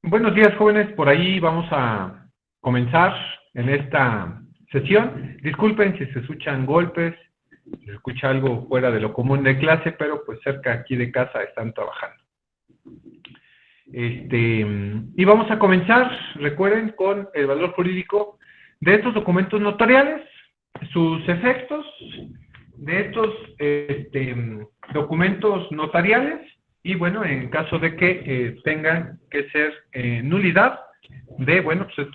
Buenos días, jóvenes. Por ahí vamos a comenzar en esta sesión. Disculpen si se escuchan golpes, si se escucha algo fuera de lo común de clase, pero pues cerca aquí de casa están trabajando. Y vamos a comenzar, recuerden, con el valor jurídico de estos documentos notariales, sus efectos de estos documentos notariales y, bueno, en caso de que tengan que ser nulidad de, bueno, pues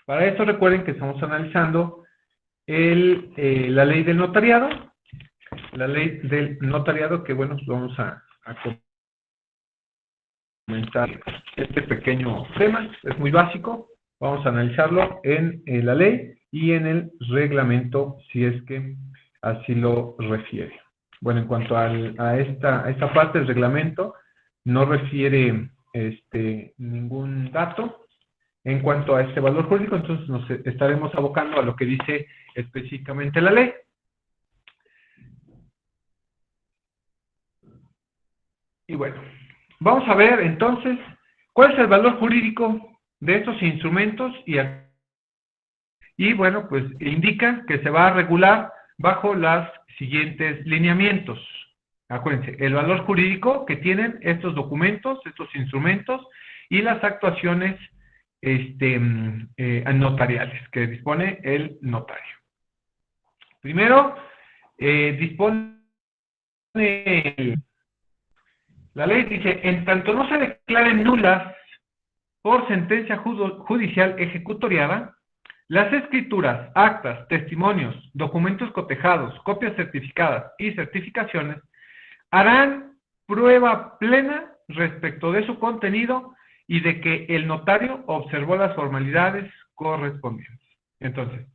para esto recuerden que estamos analizando la ley del notariado, que, bueno, pues vamos a comentar este pequeño tema, es muy básico, vamos a analizarlo en la ley y en el reglamento, si es que así lo refiere. Bueno, en cuanto a esta parte del reglamento, no refiere ningún dato en cuanto a este valor jurídico, entonces nos estaremos abocando a lo que dice específicamente la ley. Y bueno, vamos a ver entonces cuál es el valor jurídico de estos instrumentos y bueno, pues indica que se va a regular bajo los siguientes lineamientos. Acuérdense, el valor jurídico que tienen estos documentos, estos instrumentos y las actuaciones notariales que dispone el notario. Primero, dispone la ley, dice, en tanto no se declaren nulas por sentencia judicial ejecutoriada, las escrituras, actas, testimonios, documentos cotejados, copias certificadas y certificaciones harán prueba plena respecto de su contenido y de que el notario observó las formalidades correspondientes. Entonces,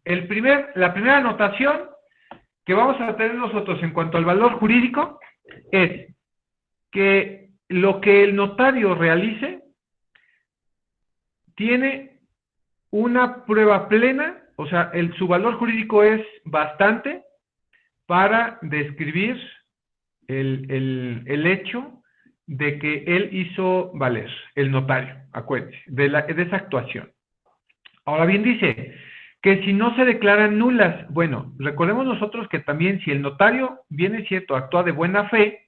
la primera anotación que vamos a tener nosotros en cuanto al valor jurídico es que lo que el notario realice tiene una prueba plena, o sea, su valor jurídico es bastante para describir el hecho de que él hizo valer, el notario, acuérdense, de esa actuación. Ahora bien, dice que si no se declaran nulas, bueno, recordemos nosotros que también si el notario, bien es cierto, actúa de buena fe,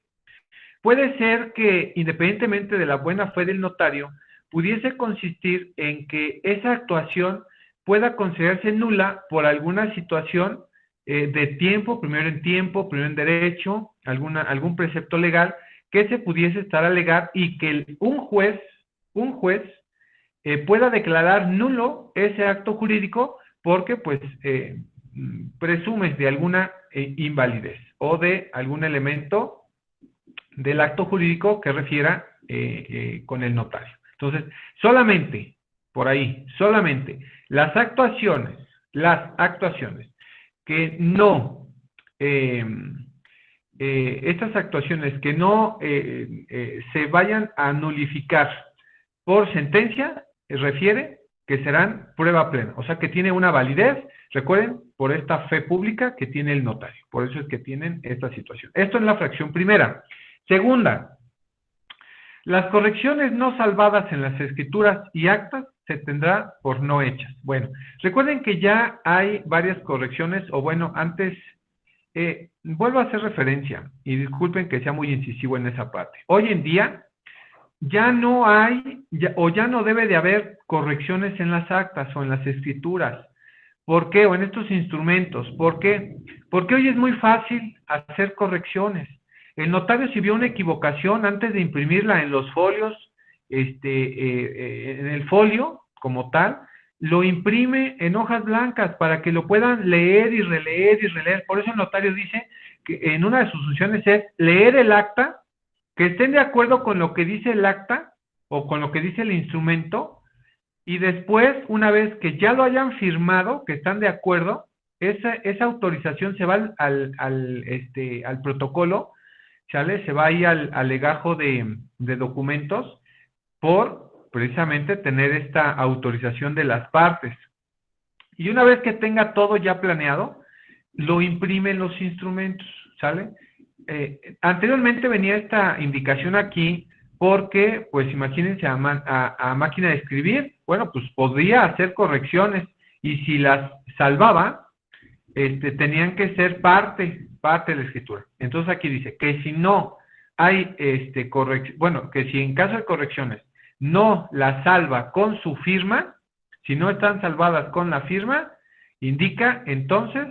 puede ser que independientemente de la buena fe del notario, pudiese consistir en que esa actuación pueda considerarse nula por alguna situación de tiempo, primero en derecho, algún precepto legal que se pudiese estar a alegar y que un juez pueda declarar nulo ese acto jurídico porque pues presumes de alguna invalidez o de algún elemento del acto jurídico que refiera con el notario. Entonces, solamente las actuaciones que no, estas actuaciones que no se vayan a nulificar por sentencia, refiere que serán prueba plena, o sea que tiene una validez, recuerden, por esta fe pública que tiene el notario, por eso es que tienen esta situación. Esto en la fracción primera. Segunda, las correcciones no salvadas en las escrituras y actas se tendrá por no hechas. Bueno, recuerden que ya hay varias correcciones, o bueno, antes, vuelvo a hacer referencia, y disculpen que sea muy incisivo en esa parte. Hoy en día, ya no hay, ya no debe de haber correcciones en las actas o en las escrituras. ¿Por qué? O en estos instrumentos. ¿Por qué? Porque hoy es muy fácil hacer correcciones. El notario, si vio una equivocación antes de imprimirla en los folios, en el folio como tal, lo imprime en hojas blancas para que lo puedan leer y releer y releer. Por eso el notario dice que en una de sus funciones es leer el acta, que estén de acuerdo con lo que dice el acta o con lo que dice el instrumento, y después, una vez que ya lo hayan firmado, que están de acuerdo, esa autorización se va al protocolo, ¿sale? Se va ahí al legajo de documentos por precisamente tener esta autorización de las partes. Y una vez que tenga todo ya planeado, lo imprime en los instrumentos, ¿sale? anteriormente venía esta indicación aquí porque, pues imagínense a máquina de escribir, bueno, pues podría hacer correcciones y si las salvaba, tenían que ser parte de la escritura. Entonces aquí dice que si no hay bueno, que si en caso de correcciones no la salva con su firma, si no están salvadas con la firma, indica entonces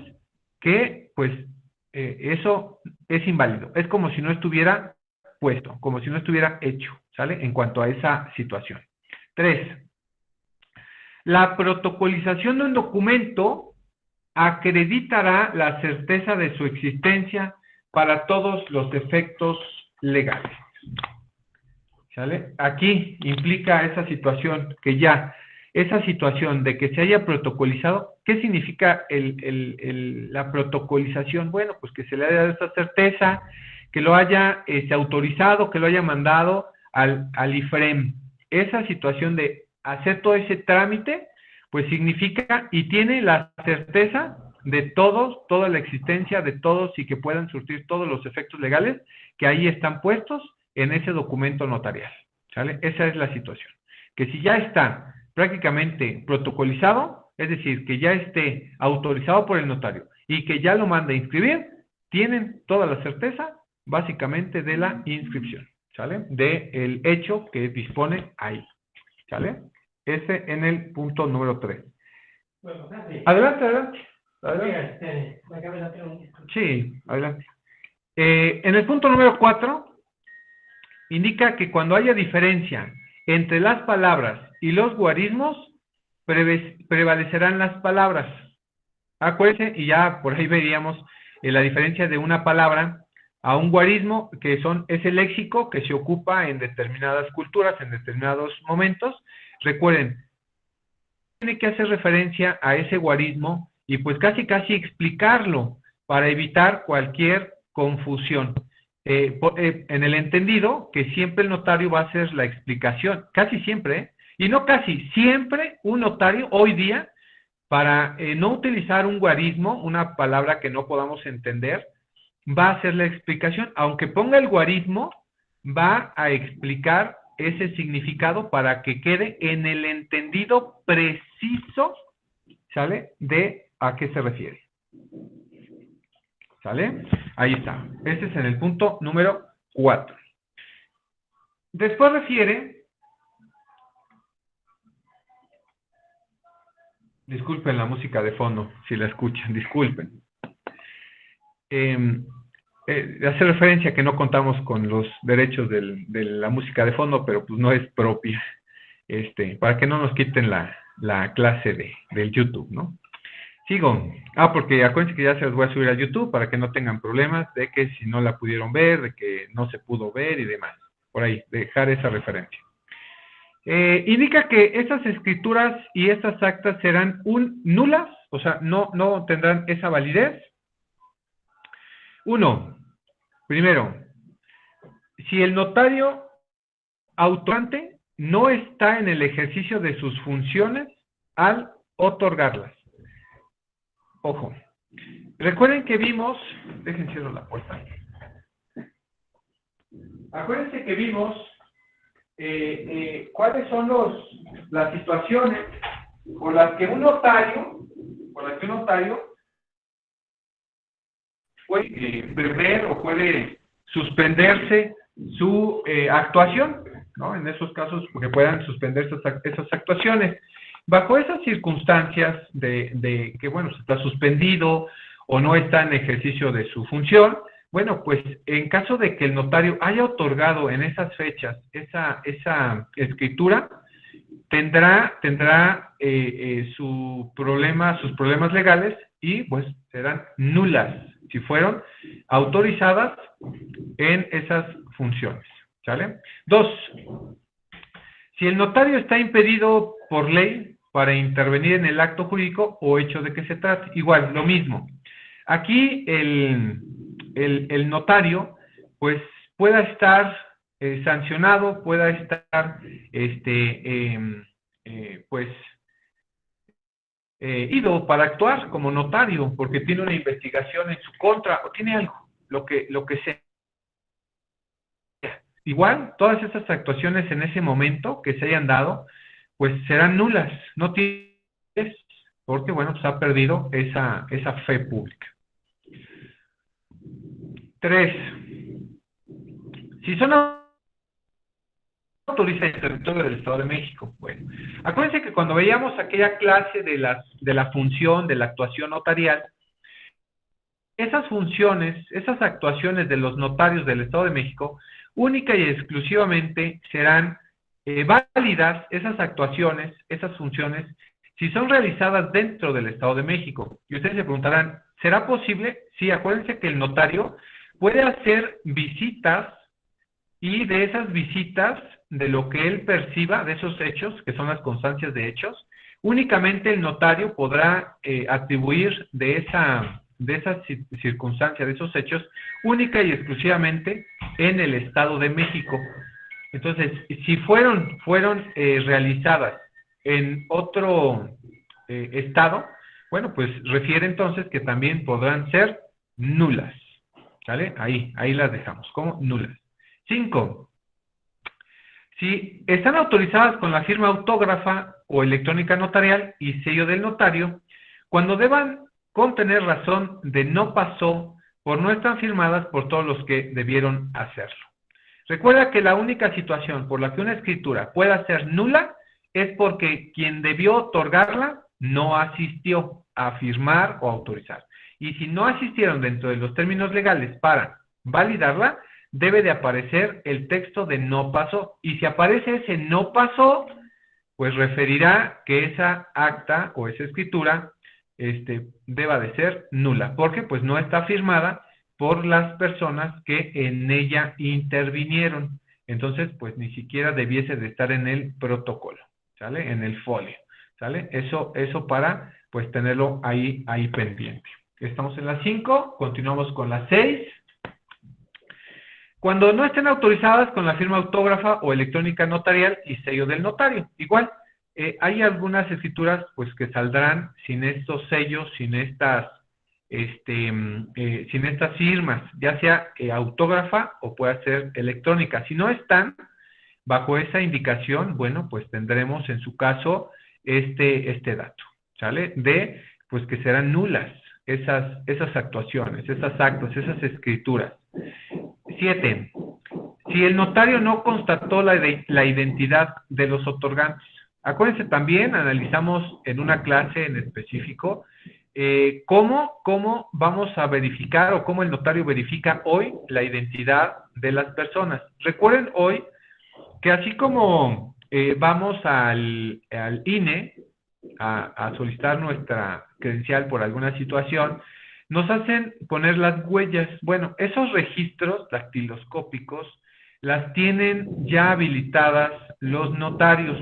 que pues eso es inválido. Es como si no estuviera puesto, como si no estuviera hecho, ¿sale? En cuanto a esa situación. 3. La protocolización de un documento acreditará la certeza de su existencia para todos los efectos legales. ¿Sale? Aquí implica esa situación que ya, esa situación de que se haya protocolizado. ¿Qué significa la protocolización? Bueno, pues que se le haya dado esta certeza, que lo haya autorizado, que lo haya mandado al IFREM. Esa situación de hacer todo ese trámite, pues significa y tiene la certeza de todos, toda la existencia de todos y que puedan surtir todos los efectos legales que ahí están puestos en ese documento notarial, ¿sale? Esa es la situación. Que si ya está prácticamente protocolizado, es decir, que ya esté autorizado por el notario y que ya lo mande a inscribir, tienen toda la certeza, básicamente, de la inscripción, ¿sale? Del hecho que dispone ahí, ¿sale? Ese en el punto número 3. Bueno, Adelante. Sí, adelante. En el punto número 4, indica que cuando haya diferencia entre las palabras y los guarismos, prevalecerán las palabras. Acuérdense, y ya por ahí veríamos la diferencia de una palabra a un guarismo, que es el léxico que se ocupa en determinadas culturas, en determinados momentos. Recuerden, tiene que hacer referencia a ese guarismo y pues casi explicarlo para evitar cualquier confusión. En el entendido que siempre el notario va a hacer la explicación, casi siempre, y no casi, siempre un notario hoy día, para no utilizar un guarismo, una palabra que no podamos entender, va a hacer la explicación. Aunque ponga el guarismo, va a explicar ese significado para que quede en el entendido preciso, ¿sale? De a qué se refiere. ¿Sale? Ahí está. Este es en el punto número 4. Después refiere, disculpen la música de fondo, si la escuchan, disculpen. Hace referencia que no contamos con los derechos de la música de fondo, pero pues no es propia, para que no nos quiten la clase del YouTube, ¿no? Sigo. Porque acuérdense que ya se los voy a subir a YouTube para que no tengan problemas de que si no la pudieron ver, de que no se pudo ver y demás. Por ahí, dejar esa referencia. Indica que estas escrituras y estas actas serán nulas, o sea, no tendrán esa validez. 1. Primero, si el notario autorante no está en el ejercicio de sus funciones al otorgarlas. Ojo, recuerden que vimos, dejen cierro la puerta. Acuérdense que vimos cuáles son las situaciones por las que un notario puede prever o puede suspenderse su actuación, ¿no? En esos casos, que puedan suspender esas actuaciones. Bajo esas circunstancias de que, bueno, se está suspendido o no está en ejercicio de su función, bueno, pues en caso de que el notario haya otorgado en esas fechas esa escritura, tendrá sus problemas legales y pues serán nulas si fueron autorizadas en esas funciones, ¿sale? 2. Si el notario está impedido por ley para intervenir en el acto jurídico o hecho de que se trate, igual, lo mismo. Aquí el notario, pues, pueda estar sancionado, pueda estar, ido para actuar como notario, porque tiene una investigación en su contra, o tiene algo, lo que sea. igual, todas esas actuaciones en ese momento que se hayan dado, pues serán nulas, no tienes, porque, bueno, pues ha perdido esa fe pública. 3. Si son autorizadas en el territorio del Estado de México, bueno, acuérdense que cuando veíamos aquella clase de la función, de la actuación notarial, esas funciones, esas actuaciones de los notarios del Estado de México, única y exclusivamente serán válidas esas actuaciones, esas funciones, si son realizadas dentro del Estado de México. Y ustedes se preguntarán, ¿será posible? Sí, acuérdense que el notario puede hacer visitas y de esas visitas, de lo que él perciba, de esos hechos, que son las constancias de hechos, únicamente el notario podrá atribuir de esa circunstancia, de esos hechos, única y exclusivamente en el Estado de México. Entonces, si fueron realizadas en otro estado, bueno, pues refiere entonces que también podrán ser nulas. ¿Sale? Ahí las dejamos, como nulas. 5. Si están autorizadas con la firma autógrafa o electrónica notarial y sello del notario, cuando deban contener razón de no pasó por no estar firmadas por todos los que debieron hacerlo. Recuerda que la única situación por la que una escritura pueda ser nula es porque quien debió otorgarla no asistió a firmar o autorizar. Y si no asistieron dentro de los términos legales para validarla, debe de aparecer el texto de no pasó. Y si aparece ese no pasó, pues referirá que esa acta o esa escritura deba de ser nula, porque pues no está firmada por las personas que en ella intervinieron. Entonces, pues ni siquiera debiese de estar en el protocolo, ¿sale? En el folio, ¿sale? Eso para, pues, tenerlo ahí pendiente. Estamos en la 5, continuamos con la 6. Cuando no estén autorizadas con la firma autógrafa o electrónica notarial y sello del notario. Igual, hay algunas escrituras pues que saldrán sin estos sellos, sin estas firmas, ya sea autógrafa o pueda ser electrónica. Si no están bajo esa indicación, bueno, pues tendremos en su caso este dato, ¿sale? De pues que serán nulas esas actuaciones, esas actos, esas escrituras. 7. Si el notario no constató la identidad de los otorgantes. Acuérdense también, analizamos en una clase en específico, cómo vamos a verificar o cómo el notario verifica hoy la identidad de las personas. Recuerden hoy que así como vamos al INE a solicitar nuestra credencial por alguna situación, nos hacen poner las huellas. Bueno, esos registros dactiloscópicos las tienen ya habilitadas los notarios.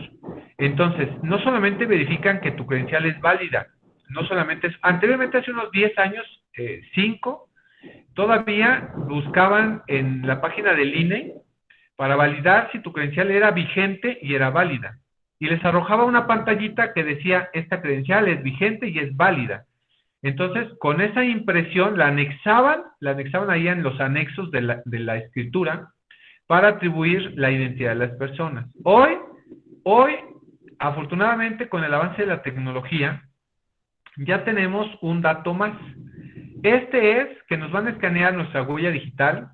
Entonces, no solamente verifican que tu credencial es válida, no solamente anteriormente hace unos 10 años, 5, todavía buscaban en la página del INE para validar si tu credencial era vigente y era válida. Y les arrojaba una pantallita que decía, esta credencial es vigente y es válida. Entonces, con esa impresión la anexaban ahí en los anexos de la escritura para atribuir la identidad de las personas. Hoy, afortunadamente, con el avance de la tecnología, ya tenemos un dato más. Este es que nos van a escanear nuestra huella digital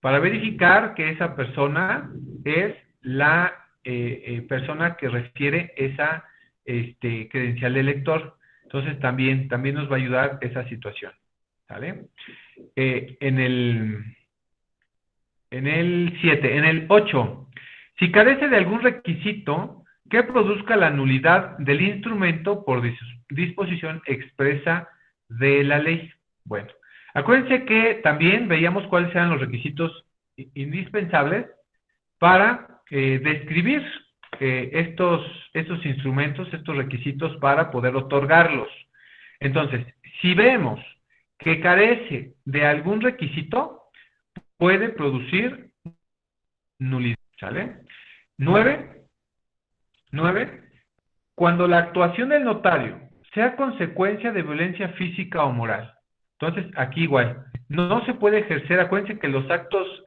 para verificar que esa persona es la persona que refiere esa credencial de lector. Entonces también nos va a ayudar esa situación, ¿sale? En el 7, en el 8, si carece de algún requisito que produzca la nulidad del instrumento por disposición expresa de la ley. Bueno, acuérdense que también veíamos cuáles eran los requisitos indispensables para describir estos instrumentos, estos requisitos para poder otorgarlos. Entonces, si vemos que carece de algún requisito, puede producir nulidad, ¿sale? 9, cuando la actuación del notario sea consecuencia de violencia física o moral. Entonces, aquí igual, no se puede ejercer, acuérdense que los actos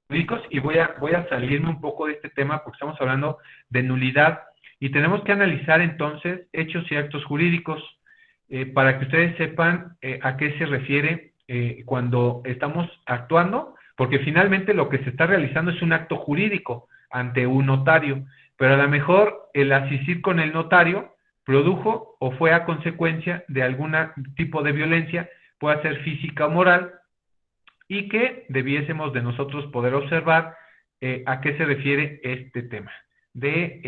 jurídicos y voy a salirme un poco de este tema porque estamos hablando de nulidad y tenemos que analizar entonces hechos y actos jurídicos para que ustedes sepan a qué se refiere cuando estamos actuando, porque finalmente lo que se está realizando es un acto jurídico ante un notario, pero a lo mejor el asistir con el notario produjo o fue a consecuencia de algún tipo de violencia, puede ser física o moral, y que debiésemos de nosotros poder observar a qué se refiere este tema de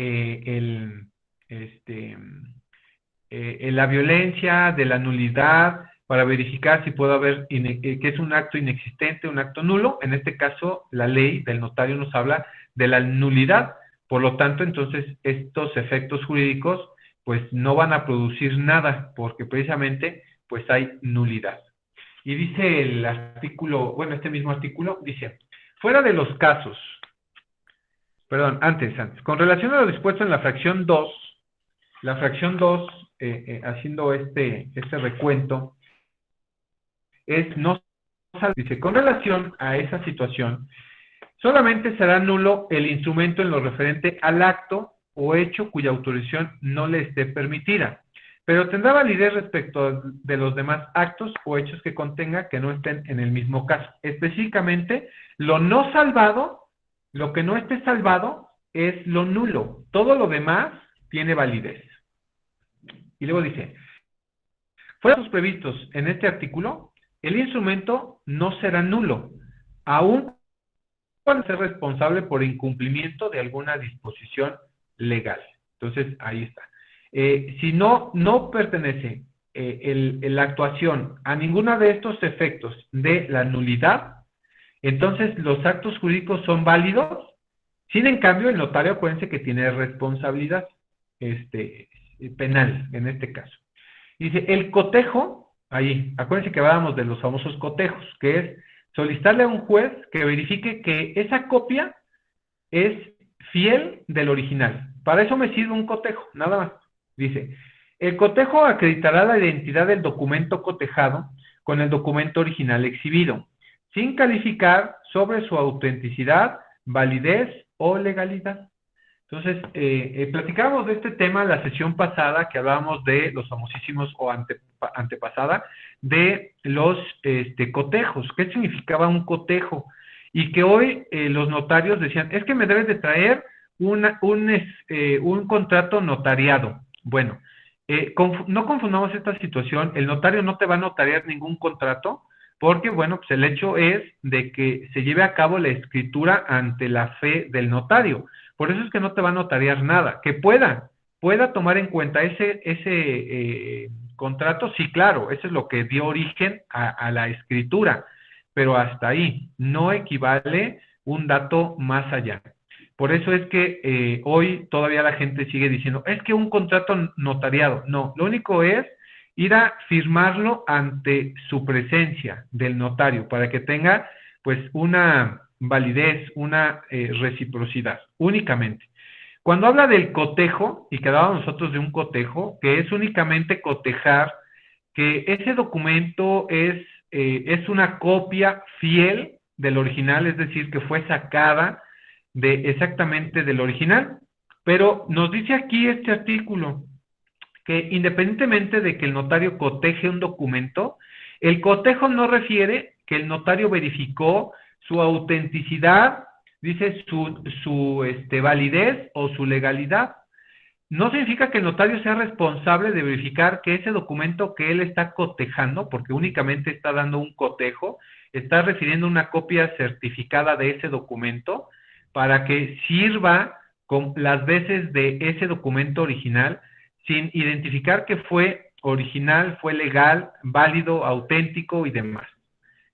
la violencia, de la nulidad, para verificar si puede haber, que es un acto inexistente, un acto nulo. En este caso, la ley del notario nos habla de la nulidad. Por lo tanto, entonces, estos efectos jurídicos, pues, no van a producir nada, porque precisamente, pues, hay nulidad. Y dice el artículo, bueno, este mismo artículo, dice, fuera de los casos, perdón, antes, con relación a lo dispuesto en la fracción 2, la fracción 2, haciendo este recuento, es no, dice, con relación a esa situación, solamente será nulo el instrumento en lo referente al acto o hecho cuya autorización no le esté permitida, pero tendrá validez respecto de los demás actos o hechos que contenga que no estén en el mismo caso. Específicamente, lo no salvado, lo que no esté salvado es lo nulo. Todo lo demás tiene validez. Y luego dice, fuera de los previstos en este artículo, el instrumento no será nulo, aún puede ser responsable por incumplimiento de alguna disposición legal. Entonces, ahí está. Si no pertenece la actuación a ninguno de estos efectos de la nulidad, entonces los actos jurídicos son válidos. Sin en cambio, el notario, acuérdense que tiene responsabilidad penal, en este caso. Dice, el cotejo, ahí, acuérdense que hablábamos de los famosos cotejos, que es solicitarle a un juez que verifique que esa copia es fiel del original. Para eso me sirve un cotejo, nada más. Dice, el cotejo acreditará la identidad del documento cotejado con el documento original exhibido, sin calificar sobre su autenticidad, validez o legalidad. Entonces, platicábamos de este tema en la sesión pasada, que hablábamos de los famosísimos, o antepasada, de los cotejos. ¿Qué significaba un cotejo? Y que hoy los notarios decían, es que me debes de traer un contrato notariado. Bueno, no confundamos esta situación. El notario no te va a notariar ningún contrato, porque, bueno, pues el hecho es de que se lleve a cabo la escritura ante la fe del notario. Por eso es que no te va a notariar nada. Que pueda tomar en cuenta ese contrato, sí, claro, eso es lo que dio origen a la escritura, pero hasta ahí, no equivale un dato más allá. Por eso es que hoy todavía la gente sigue diciendo, es que un contrato notariado. No, lo único es ir a firmarlo ante su presencia del notario para que tenga pues una validez, una reciprocidad, únicamente. Cuando habla del cotejo, y que hablábamos nosotros de un cotejo, que es únicamente cotejar que ese documento es una copia fiel del original, es decir, que fue sacada exactamente del original. Pero nos dice aquí este artículo que independientemente de que el notario coteje un documento, el cotejo no refiere que el notario verificó su autenticidad, dice su validez o su legalidad. No significa que el notario sea responsable de verificar que ese documento que él está cotejando, porque únicamente está dando un cotejo, está refiriendo una copia certificada de ese documento para que sirva con las veces de ese documento original, sin identificar que fue original, fue legal, válido, auténtico y demás.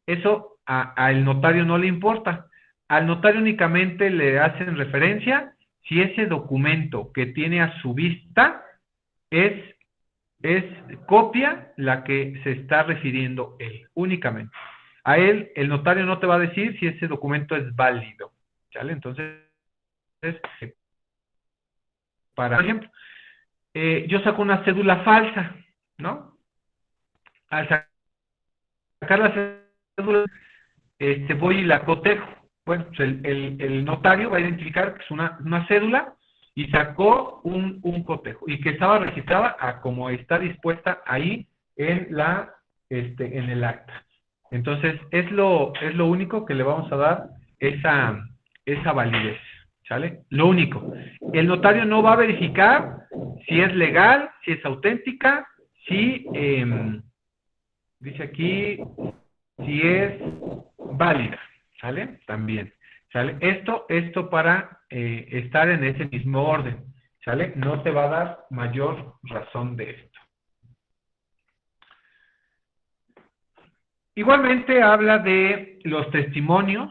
Eso al notario no le importa. Al notario únicamente le hacen referencia si ese documento que tiene a su vista es copia la que se está refiriendo él, únicamente. A él, el notario no te va a decir si ese documento es válido, ¿sale? Entonces, por ejemplo, yo saco una cédula falsa, ¿no? Al sacar la cédula, voy y la cotejo. bueno, pues el notario va a identificar que es una cédula y sacó un cotejo y que estaba registrada a como está dispuesta ahí en en el acta. Entonces, es lo único que le vamos a dar esa validez, ¿sale? Lo único. El notario no va a verificar si es legal, si es auténtica, si, dice aquí, si es válida, ¿sale? También, ¿sale? Esto para estar en ese mismo orden, ¿sale? No te va a dar mayor razón de esto. Igualmente habla de los testimonios,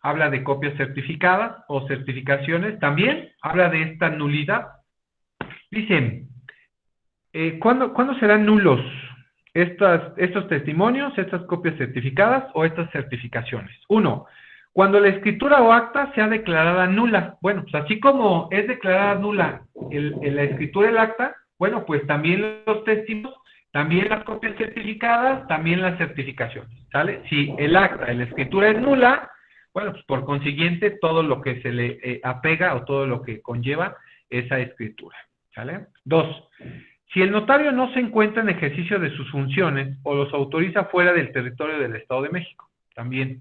habla de copias certificadas o certificaciones, también habla de esta nulidad. Dicen, ¿cuándo serán nulos estos testimonios, estas copias certificadas o estas certificaciones? Uno, cuando la escritura o acta sea declarada nula. Bueno, pues así como es declarada nula la escritura y el acta, bueno, pues también los testimonios, también las copias certificadas, también las certificaciones, ¿sale? Si el acta, la escritura es nula, bueno, pues por consiguiente todo lo que se le apega o todo lo que conlleva esa escritura, ¿sale? Dos, si el notario no se encuentra en ejercicio de sus funciones o los autoriza fuera del territorio del Estado de México, también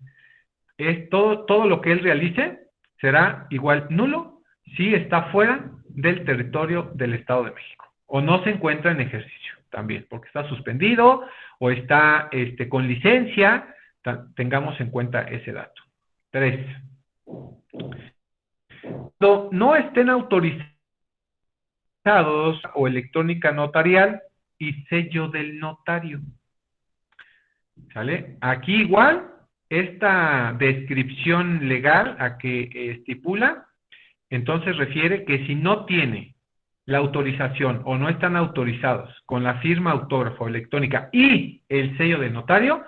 es todo lo que él realice será igual nulo si está fuera del territorio del Estado de México o no se encuentra en ejercicio también, porque está suspendido o está con licencia, tengamos en cuenta ese dato. 3. Cuando no estén autorizados o electrónica notarial y sello del notario. ¿Sale? Aquí igual, esta descripción legal a que estipula, entonces refiere que si no tiene la autorización o no están autorizados con la firma autógrafa o electrónica y el sello del notario,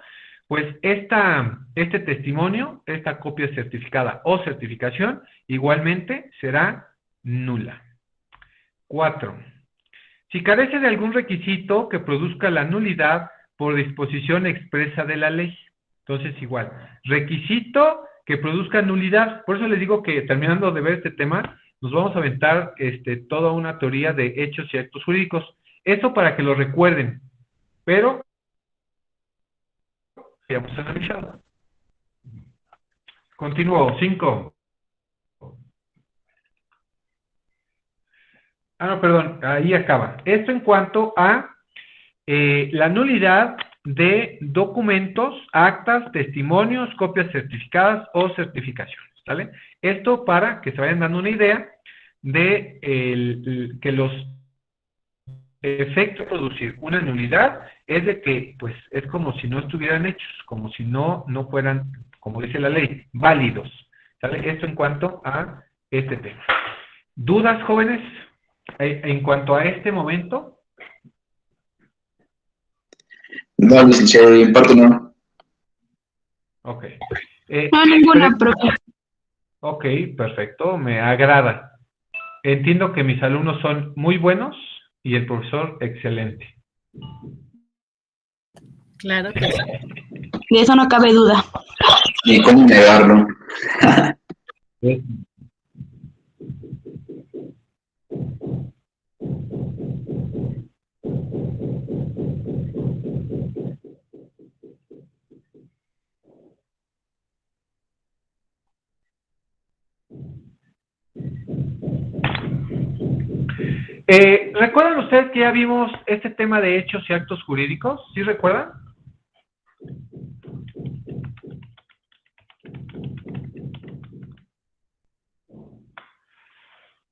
pues este testimonio, esta copia certificada o certificación, igualmente será nula. 4. Si carece de algún requisito que produzca la nulidad por disposición expresa de la ley. Entonces, igual, requisito que produzca nulidad. Por eso les digo que terminando de ver este tema, nos vamos a aventar toda una teoría de hechos y actos jurídicos. Eso para que lo recuerden, pero ya hemos analizado. Continúo, 5. No, perdón, ahí acaba. Esto en cuanto a la nulidad de documentos, actas, testimonios, copias certificadas o certificaciones, ¿vale? Esto para que se vayan dando una idea de que los efectos de producir una nulidad es de que, pues, es como si no estuvieran hechos, como si no fueran, como dice la ley, válidos, ¿vale? Esto en cuanto a este tema. ¿Dudas, jóvenes, en cuanto a este momento? No, licenciado, en parte no. Ok. No, ninguna, profe. Ok, perfecto, me agrada. Entiendo que mis alumnos son muy buenos y el profesor excelente. Claro que sí. De eso no cabe duda. ¿Y cómo negarlo? ¿Recuerdan ustedes que ya vimos este tema de hechos y actos jurídicos? ¿Sí recuerdan?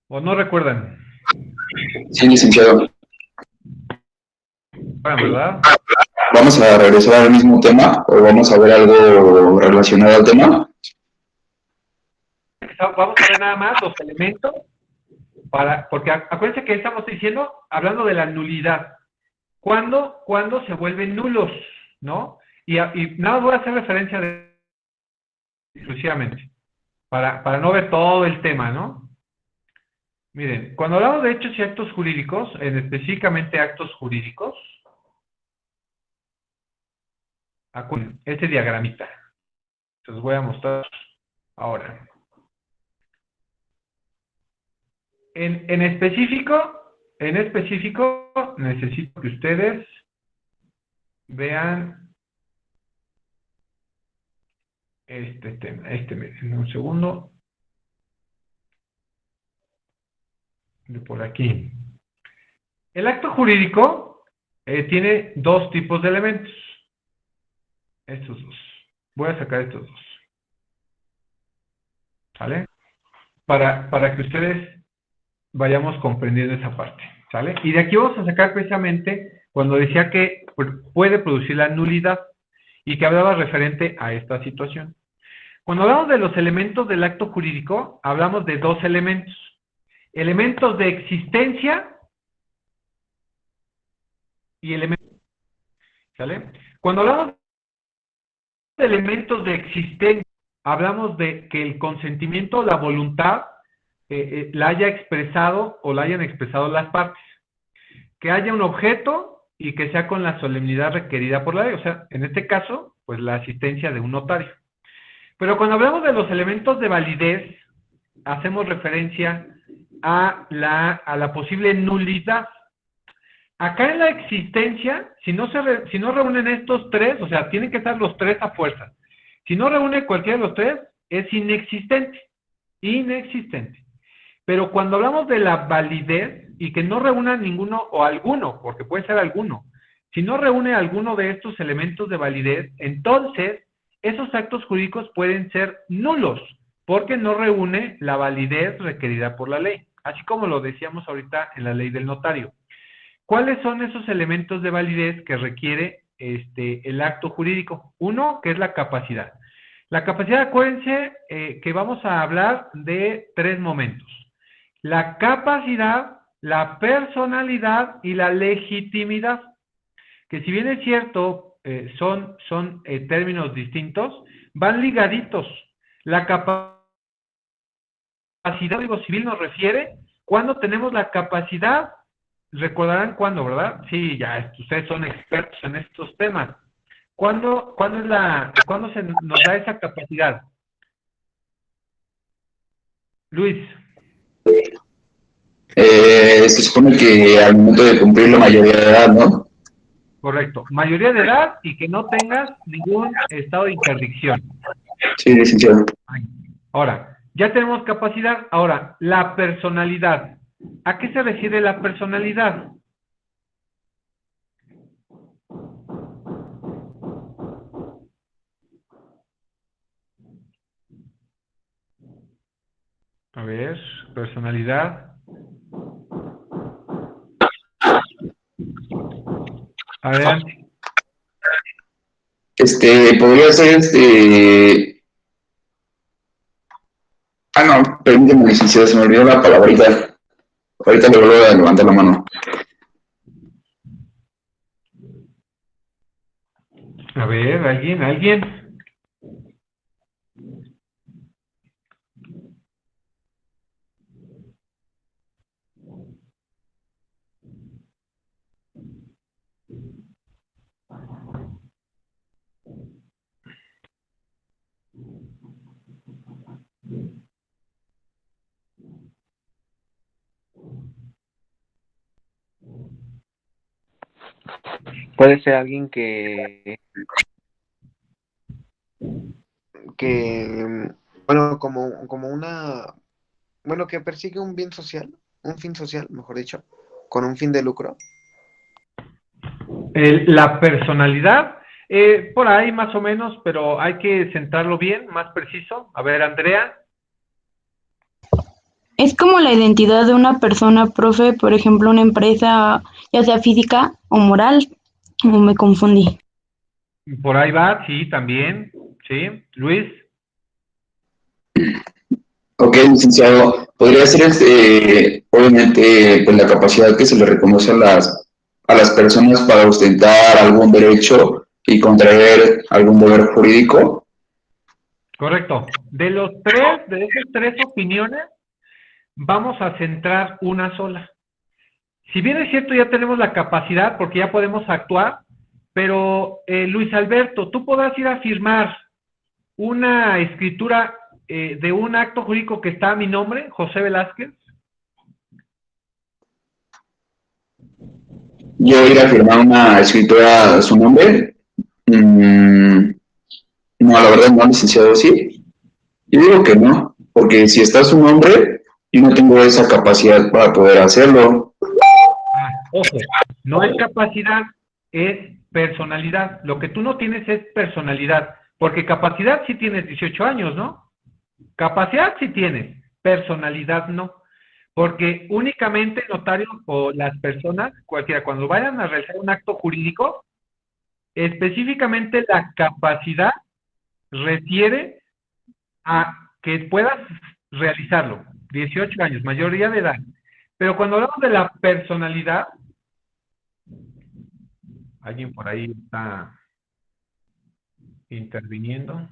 ¿O no recuerdan? Sí, licenciado. ¿Verdad? ¿Vamos a regresar al mismo tema o vamos a ver algo relacionado al tema? Vamos a ver nada más los elementos, porque acuérdense que estamos diciendo, hablando de la nulidad. ¿Cuándo se vuelven nulos? ¿No? Y nada más voy a hacer referencia exclusivamente, para no ver todo el tema, ¿no? Miren, cuando hablamos de hechos y actos jurídicos, específicamente actos jurídicos, este diagramita, se los voy a mostrar Ahora, en específico, necesito que ustedes vean este tema. Miren, un segundo. De por aquí. El acto jurídico tiene dos tipos de elementos. Estos dos. Voy a sacar estos dos. ¿Sale? Para que ustedes vayamos comprendiendo esa parte. ¿Sale? Y de aquí vamos a sacar precisamente cuando decía que puede producir la nulidad y que hablaba referente a esta situación. Cuando hablamos de los elementos del acto jurídico, hablamos de dos elementos. Elementos de existencia y elementos. ¿Sale? Cuando hablamos de elementos de existencia, hablamos de que el consentimiento, la voluntad, la haya expresado o la hayan expresado las partes. Que haya un objeto y que sea con la solemnidad requerida por la ley. O sea, en este caso, pues la asistencia de un notario. Pero cuando hablamos de los elementos de validez, hacemos referencia a la posible nulidad. Acá en la existencia, si no reúnen estos tres, o sea, tienen que estar los tres a fuerza. Si no reúne cualquiera de los tres, es inexistente. Inexistente. Pero cuando hablamos de la validez y que no reúna ninguno o alguno, porque puede ser alguno, si no reúne alguno de estos elementos de validez, entonces esos actos jurídicos pueden ser nulos, porque no reúne la validez requerida por la ley, así como lo decíamos ahorita en la ley del notario. ¿Cuáles son esos elementos de validez que requiere el acto jurídico? Uno, que es la capacidad. La capacidad, acuérdense que vamos a hablar de tres momentos. La capacidad, la personalidad y la legitimidad. Que si bien es cierto, son términos distintos, van ligaditos. La capacidad del Código Civil nos refiere cuando tenemos la capacidad. Recordarán cuándo, ¿verdad? Sí, ya ustedes son expertos en estos temas. ¿Cuándo se nos da esa capacidad? Luis. Se supone que al momento de cumplir la mayoría de edad, ¿no? Correcto. Mayoría de edad y que no tengas ningún estado de interdicción. Sí, licenciado. Ahora, ya tenemos capacidad. Ahora, la personalidad. ¿A qué se refiere la personalidad? A ver, personalidad. Adelante. Podría ser no, permíteme, licenciado, se me olvidó la palabrita. Ahorita le vuelvo a levantar la mano. A ver, ¿alguien? Puede ser alguien que bueno, como que persigue un bien social, un fin social, mejor dicho, con un fin de lucro. La personalidad, por ahí más o menos, pero hay que centrarlo bien, más preciso. A ver, Andrea. Es como la identidad de una persona, profe, por ejemplo, una empresa, ya sea física o moral, o me confundí. Por ahí va, sí, también, sí. Luis. Ok, licenciado. Podría ser, obviamente, pues la capacidad que se le reconoce a las personas para ostentar algún derecho y contraer algún deber jurídico. Correcto. De esas tres opiniones, vamos a centrar una sola. Si bien es cierto, ya tenemos la capacidad, porque ya podemos actuar, pero Luis Alberto, tú podrás ir a firmar una escritura de un acto jurídico que está a mi nombre, José Velázquez? Yo ir a firmar una escritura a su nombre. No, la verdad no, licenciado, sí. Yo digo que no, porque si está su nombre, yo no tengo esa capacidad para poder hacerlo. Ojo, no es capacidad, es personalidad. Lo que tú no tienes es personalidad, porque capacidad sí tienes 18 años, ¿no? Capacidad sí tienes, personalidad no. Porque únicamente el notario o las personas, cualquiera, cuando vayan a realizar un acto jurídico, específicamente la capacidad refiere a que puedas realizarlo. 18 años, mayoría de edad. Pero cuando hablamos de la personalidad, alguien por ahí está interviniendo.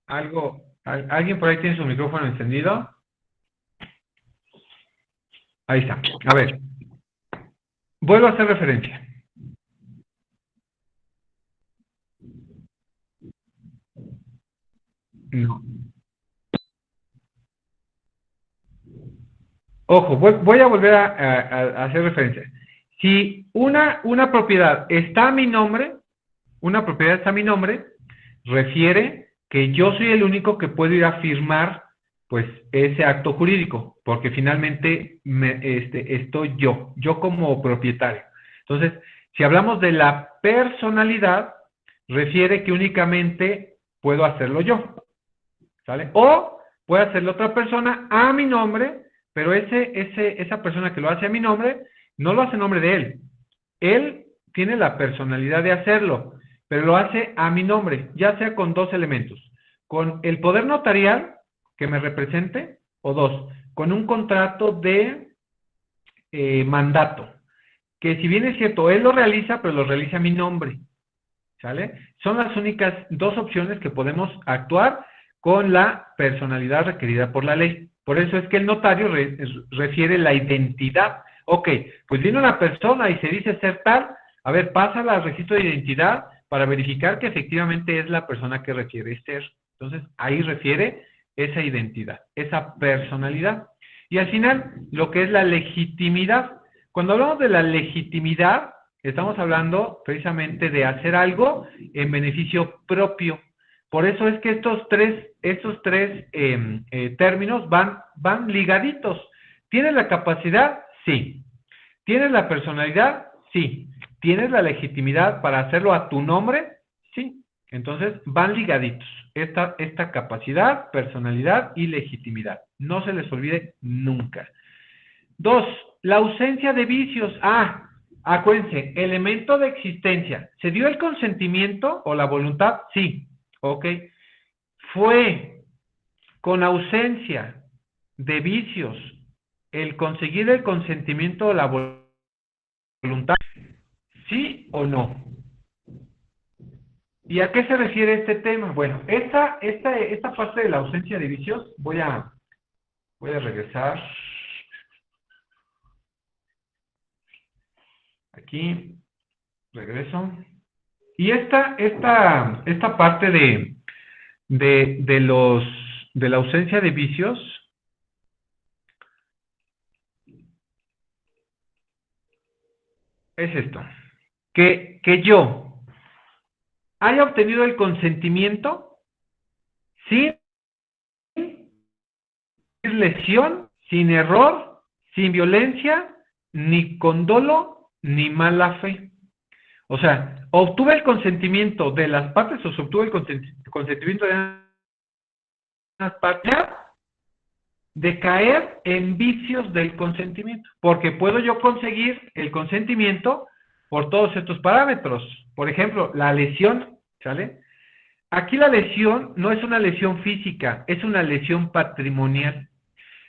¿Alguien por ahí tiene su micrófono encendido? Ahí está. A ver, vuelvo a hacer referencia. No. Ojo, voy a volver a hacer referencia. Si una propiedad está a mi nombre, una propiedad está a mi nombre, refiere que yo soy el único que puedo ir a firmar pues ese acto jurídico, porque finalmente estoy yo como propietario. Entonces, si hablamos de la personalidad, refiere que únicamente puedo hacerlo yo, ¿sale? O puede hacerlo otra persona a mi nombre, pero esa persona que lo hace a mi nombre, no lo hace a nombre de él. Él tiene la personalidad de hacerlo, pero lo hace a mi nombre, ya sea con dos elementos. Con el poder notarial que me represente, o dos, con un contrato de mandato, que si bien es cierto, él lo realiza, pero lo realiza a mi nombre, ¿sale? Son las únicas dos opciones que podemos actuar con la personalidad requerida por la ley. Por eso es que el notario refiere la identidad. Ok, pues viene una persona y se dice ser tal, a ver, pásala al registro de identidad para verificar que efectivamente es la persona que refiere ser. Entonces, ahí refiere esa identidad, esa personalidad. Y al final, lo que es la legitimidad. Cuando hablamos de la legitimidad, estamos hablando precisamente de hacer algo en beneficio propio. Por eso es que estos tres términos van ligaditos. ¿Tienes la capacidad? Sí. ¿Tienes la personalidad? Sí. ¿Tienes la legitimidad para hacerlo a tu nombre? Sí. Entonces van ligaditos. Esta capacidad, personalidad y legitimidad. No se les olvide nunca. 2. La ausencia de vicios. Acuérdense, elemento de existencia. ¿Se dio el consentimiento o la voluntad? Sí. Ok. Fue con ausencia de vicios el conseguir el consentimiento o la voluntad. ¿Sí o no? ¿Y a qué se refiere este tema? Bueno, esta parte de la ausencia de vicios, voy a regresar. Aquí, regreso. Y esta parte de la ausencia de vicios es esto. Que yo haya obtenido el consentimiento sin lesión, sin error, sin violencia, ni con dolo, ni mala fe. O sea, obtuve el consentimiento de las partes o se obtuvo el consentimiento de las partes de caer en vicios del consentimiento, porque puedo yo conseguir el consentimiento por todos estos parámetros. Por ejemplo, la lesión, ¿sale? Aquí la lesión no es una lesión física, es una lesión patrimonial.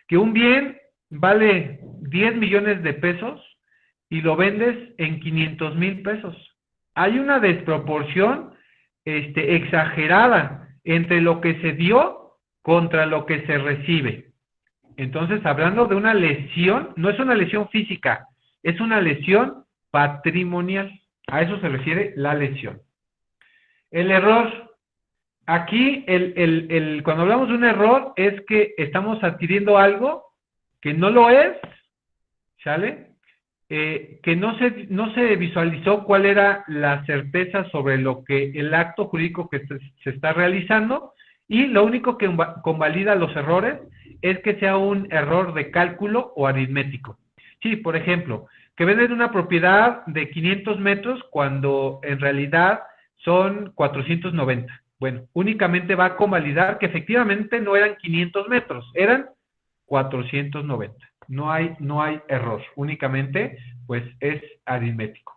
Que un bien vale 10 millones de pesos y lo vendes en 500,000 pesos. Hay una desproporción exagerada entre lo que se dio contra lo que se recibe. Entonces, hablando de una lesión, no es una lesión física, es una lesión patrimonial. A eso se refiere la lesión. El error. Aquí, cuando hablamos de un error, es que estamos adquiriendo algo que no lo es, ¿sale? Que no se visualizó cuál era la certeza sobre lo que el acto jurídico que se está realizando, y lo único que convalida los errores es que sea un error de cálculo o aritmético. Sí, por ejemplo, que venden una propiedad de 500 metros cuando en realidad son 490. Bueno, únicamente va a convalidar que efectivamente no eran 500 metros, eran 490. No hay error, únicamente pues es aritmético.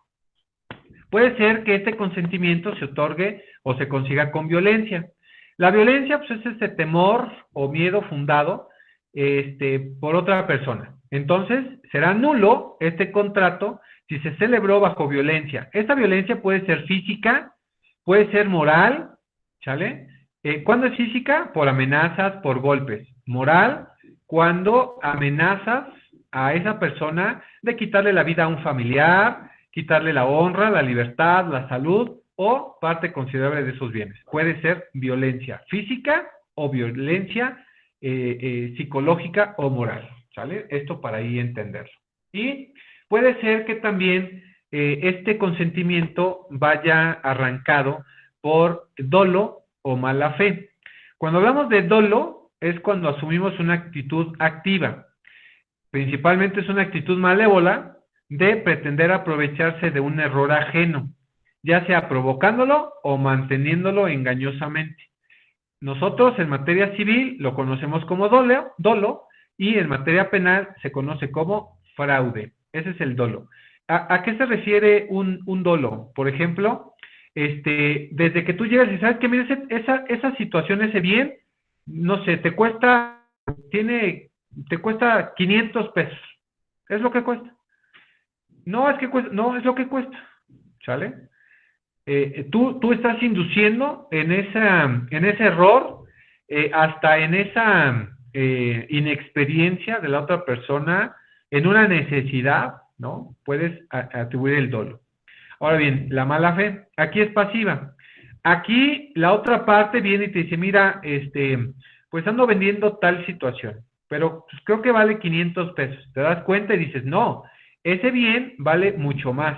Puede ser que este consentimiento se otorgue o se consiga con violencia. La violencia pues es ese temor o miedo fundado por otra persona. Entonces, será nulo este contrato si se celebró bajo violencia. Esta violencia puede ser física, puede ser moral, ¿sale? ¿Cuándo es física? Por amenazas, por golpes. Moral, cuando amenazas a esa persona de quitarle la vida a un familiar, quitarle la honra, la libertad, la salud o parte considerable de esos bienes. Puede ser violencia física o violencia psicológica o moral, ¿sale? Esto para ahí entenderlo. Y puede ser que también este consentimiento vaya arrancado por dolo o mala fe. Cuando hablamos de dolo, es cuando asumimos una actitud activa. Principalmente es una actitud malévola de pretender aprovecharse de un error ajeno, ya sea provocándolo o manteniéndolo engañosamente. Nosotros en materia civil lo conocemos como dolo, y en materia penal se conoce como fraude. Ese es el dolo. ¿A qué se refiere un dolo? Por ejemplo, desde que tú llegas y sabes que mira, esa situación, ese bien, no sé, te cuesta 500 pesos. Es lo que cuesta. No, es lo que cuesta. ¿Sale? Tú estás induciendo en ese error, hasta en esa inexperiencia de la otra persona, en una necesidad, ¿no? Puedes atribuir el dolo. Ahora bien, la mala fe, aquí es pasiva. Aquí la otra parte viene y te dice, mira, pues ando vendiendo tal situación, pero pues, creo que vale 500 pesos. Te das cuenta y dices, no, ese bien vale mucho más.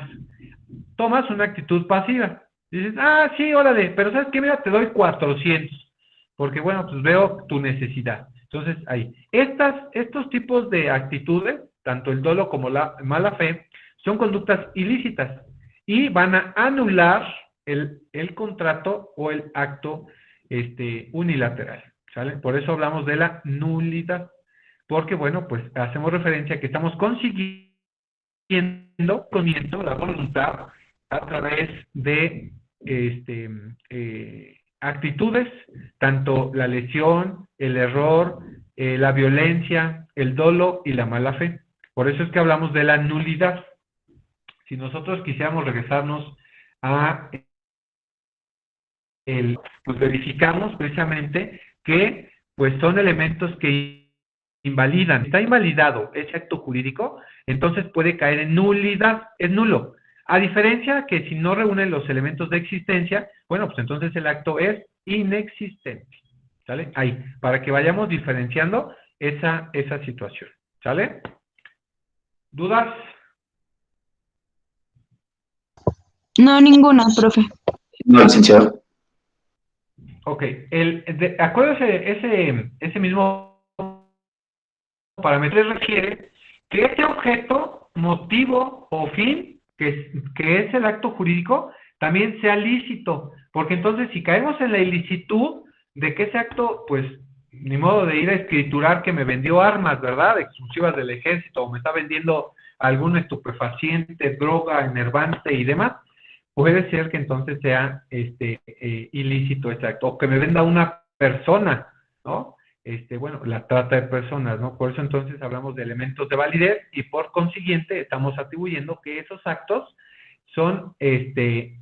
Tomas una actitud pasiva. Dices, sí, órale, pero ¿sabes qué? Mira, te doy 400, porque bueno, pues veo tu necesidad. Entonces, ahí. Estos tipos de actitudes, tanto el dolo como la mala fe, son conductas ilícitas y van a anular el contrato o el acto unilateral, ¿sale? Por eso hablamos de la nulidad, porque bueno, pues hacemos referencia a que estamos consiguiendo la voluntad a través de actitudes, tanto la lesión, el error, la violencia, el dolo y la mala fe. Por eso es que hablamos de la nulidad. Si nosotros quisiéramos regresarnos a pues verificamos precisamente que pues son elementos que invalidan. Está invalidado ese acto jurídico, entonces puede caer en nulidad, es nulo. A diferencia que si no reúne los elementos de existencia, bueno, pues entonces el acto es inexistente. ¿Sale? Ahí, para que vayamos diferenciando esa situación. ¿Sale? ¿Dudas? No, ninguna, profe. No, licenciado. Ok, acuérdese, ese mismo parámetro refiere que este objeto, motivo o fin, que es el acto jurídico, también sea lícito, porque entonces si caemos en la ilicitud de que ese acto, pues, ni modo de ir a escriturar que me vendió armas, ¿verdad?, exclusivas del ejército, o me está vendiendo algún estupefaciente, droga, enervante y demás, puede ser que entonces sea ilícito ese acto, o que me venda una persona, ¿no? Bueno, la trata de personas, ¿no? Por eso entonces hablamos de elementos de validez y por consiguiente estamos atribuyendo que esos actos son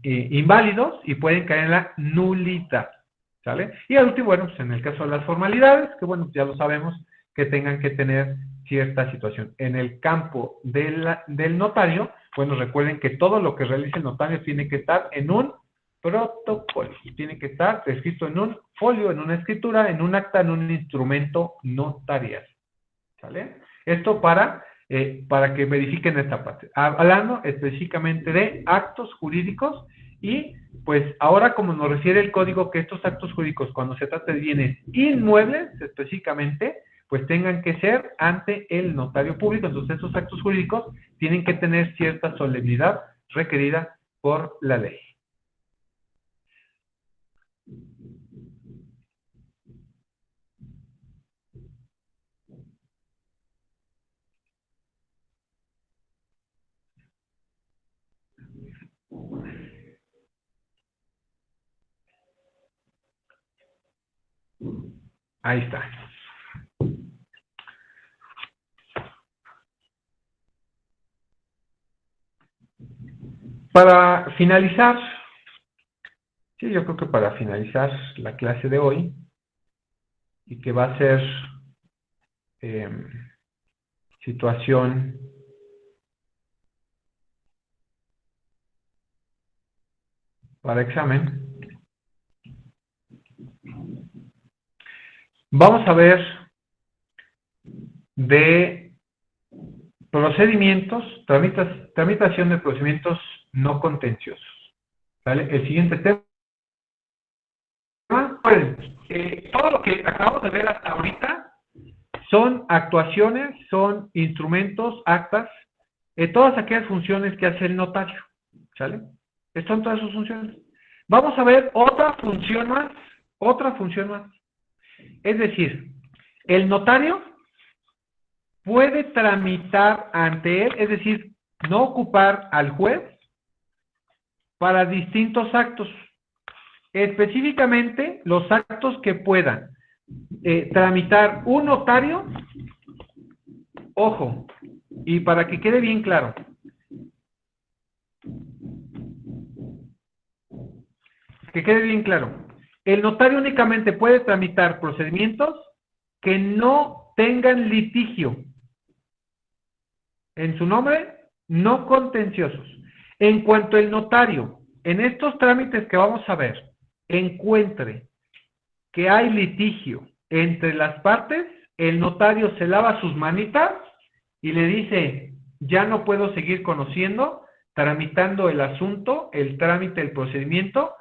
inválidos y pueden caer en la nulidad, ¿sale? Y al último, bueno, pues en el caso de las formalidades, que bueno, ya lo sabemos, que tengan que tener cierta situación. En el campo del notario, bueno, recuerden que todo lo que realice el notario tiene que estar en un protocolo, tiene que estar escrito en un folio, en una escritura, en un acta, en un instrumento notarial. ¿Sale? Esto para que verifiquen esta parte. Hablando específicamente de actos jurídicos y pues ahora como nos refiere el código que estos actos jurídicos cuando se trata de bienes inmuebles específicamente, pues tengan que ser ante el notario público. Entonces estos actos jurídicos tienen que tener cierta solemnidad requerida por la ley. Ahí está. Para finalizar, sí, yo creo que para finalizar la clase de hoy, y que va a ser situación para examen, vamos a ver de procedimientos, tramitación de procedimientos no contenciosos. ¿Vale? El siguiente tema, pues, todo lo que acabamos de ver hasta ahorita son actuaciones, son instrumentos, actas, todas aquellas funciones que hace el notario. ¿Sale? Estas son todas sus funciones. Vamos a ver otra función más. Es decir, el notario puede tramitar ante él, es decir, no ocupar al juez para distintos actos. Específicamente, los actos que puedan tramitar un notario, ojo, y para que quede bien claro, el notario únicamente puede tramitar procedimientos que no tengan litigio en su nombre, no contenciosos. En cuanto el notario, en estos trámites que vamos a ver, encuentre que hay litigio entre las partes, el notario se lava sus manitas y le dice, ya no puedo seguir conociendo, tramitando el asunto, el trámite, el procedimiento,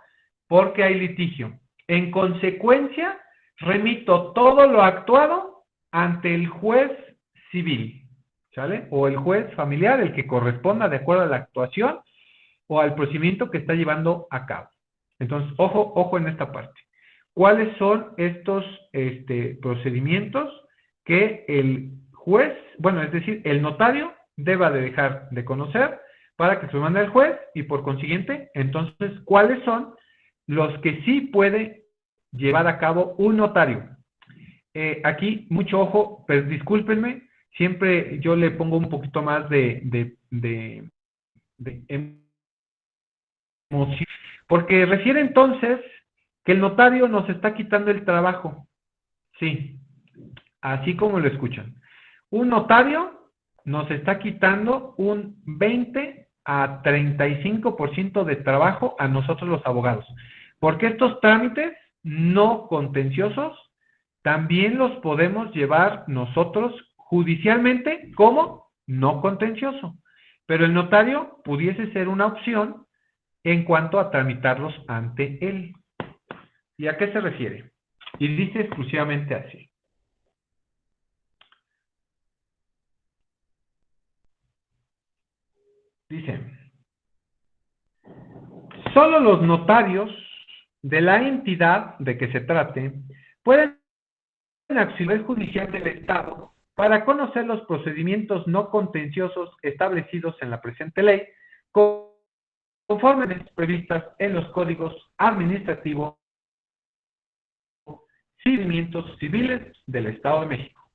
porque hay litigio. En consecuencia, remito todo lo actuado ante el juez civil, ¿sale? O el juez familiar, el que corresponda de acuerdo a la actuación o al procedimiento que está llevando a cabo. Entonces, ojo en esta parte. ¿Cuáles son estos procedimientos que el juez, bueno, es decir, el notario deba de dejar de conocer para que se lo mande al juez y por consiguiente, entonces, ¿cuáles son los que sí puede llevar a cabo un notario? Aquí, mucho ojo, pero discúlpenme, siempre yo le pongo un poquito más de emoción, porque refiere entonces que el notario nos está quitando el trabajo. Sí, así como lo escuchan. Un notario nos está quitando un 20 a 35% de trabajo a nosotros los abogados. Porque estos trámites no contenciosos también los podemos llevar nosotros judicialmente como no contencioso. Pero el notario pudiese ser una opción en cuanto a tramitarlos ante él. ¿Y a qué se refiere? Y dice exclusivamente así. Dice, solo los notarios de la entidad de que se trate pueden auxiliar judicial del Estado para conocer los procedimientos no contenciosos establecidos en la presente ley conforme a las previstas en los códigos administrativos y procedimientos civiles del Estado de México.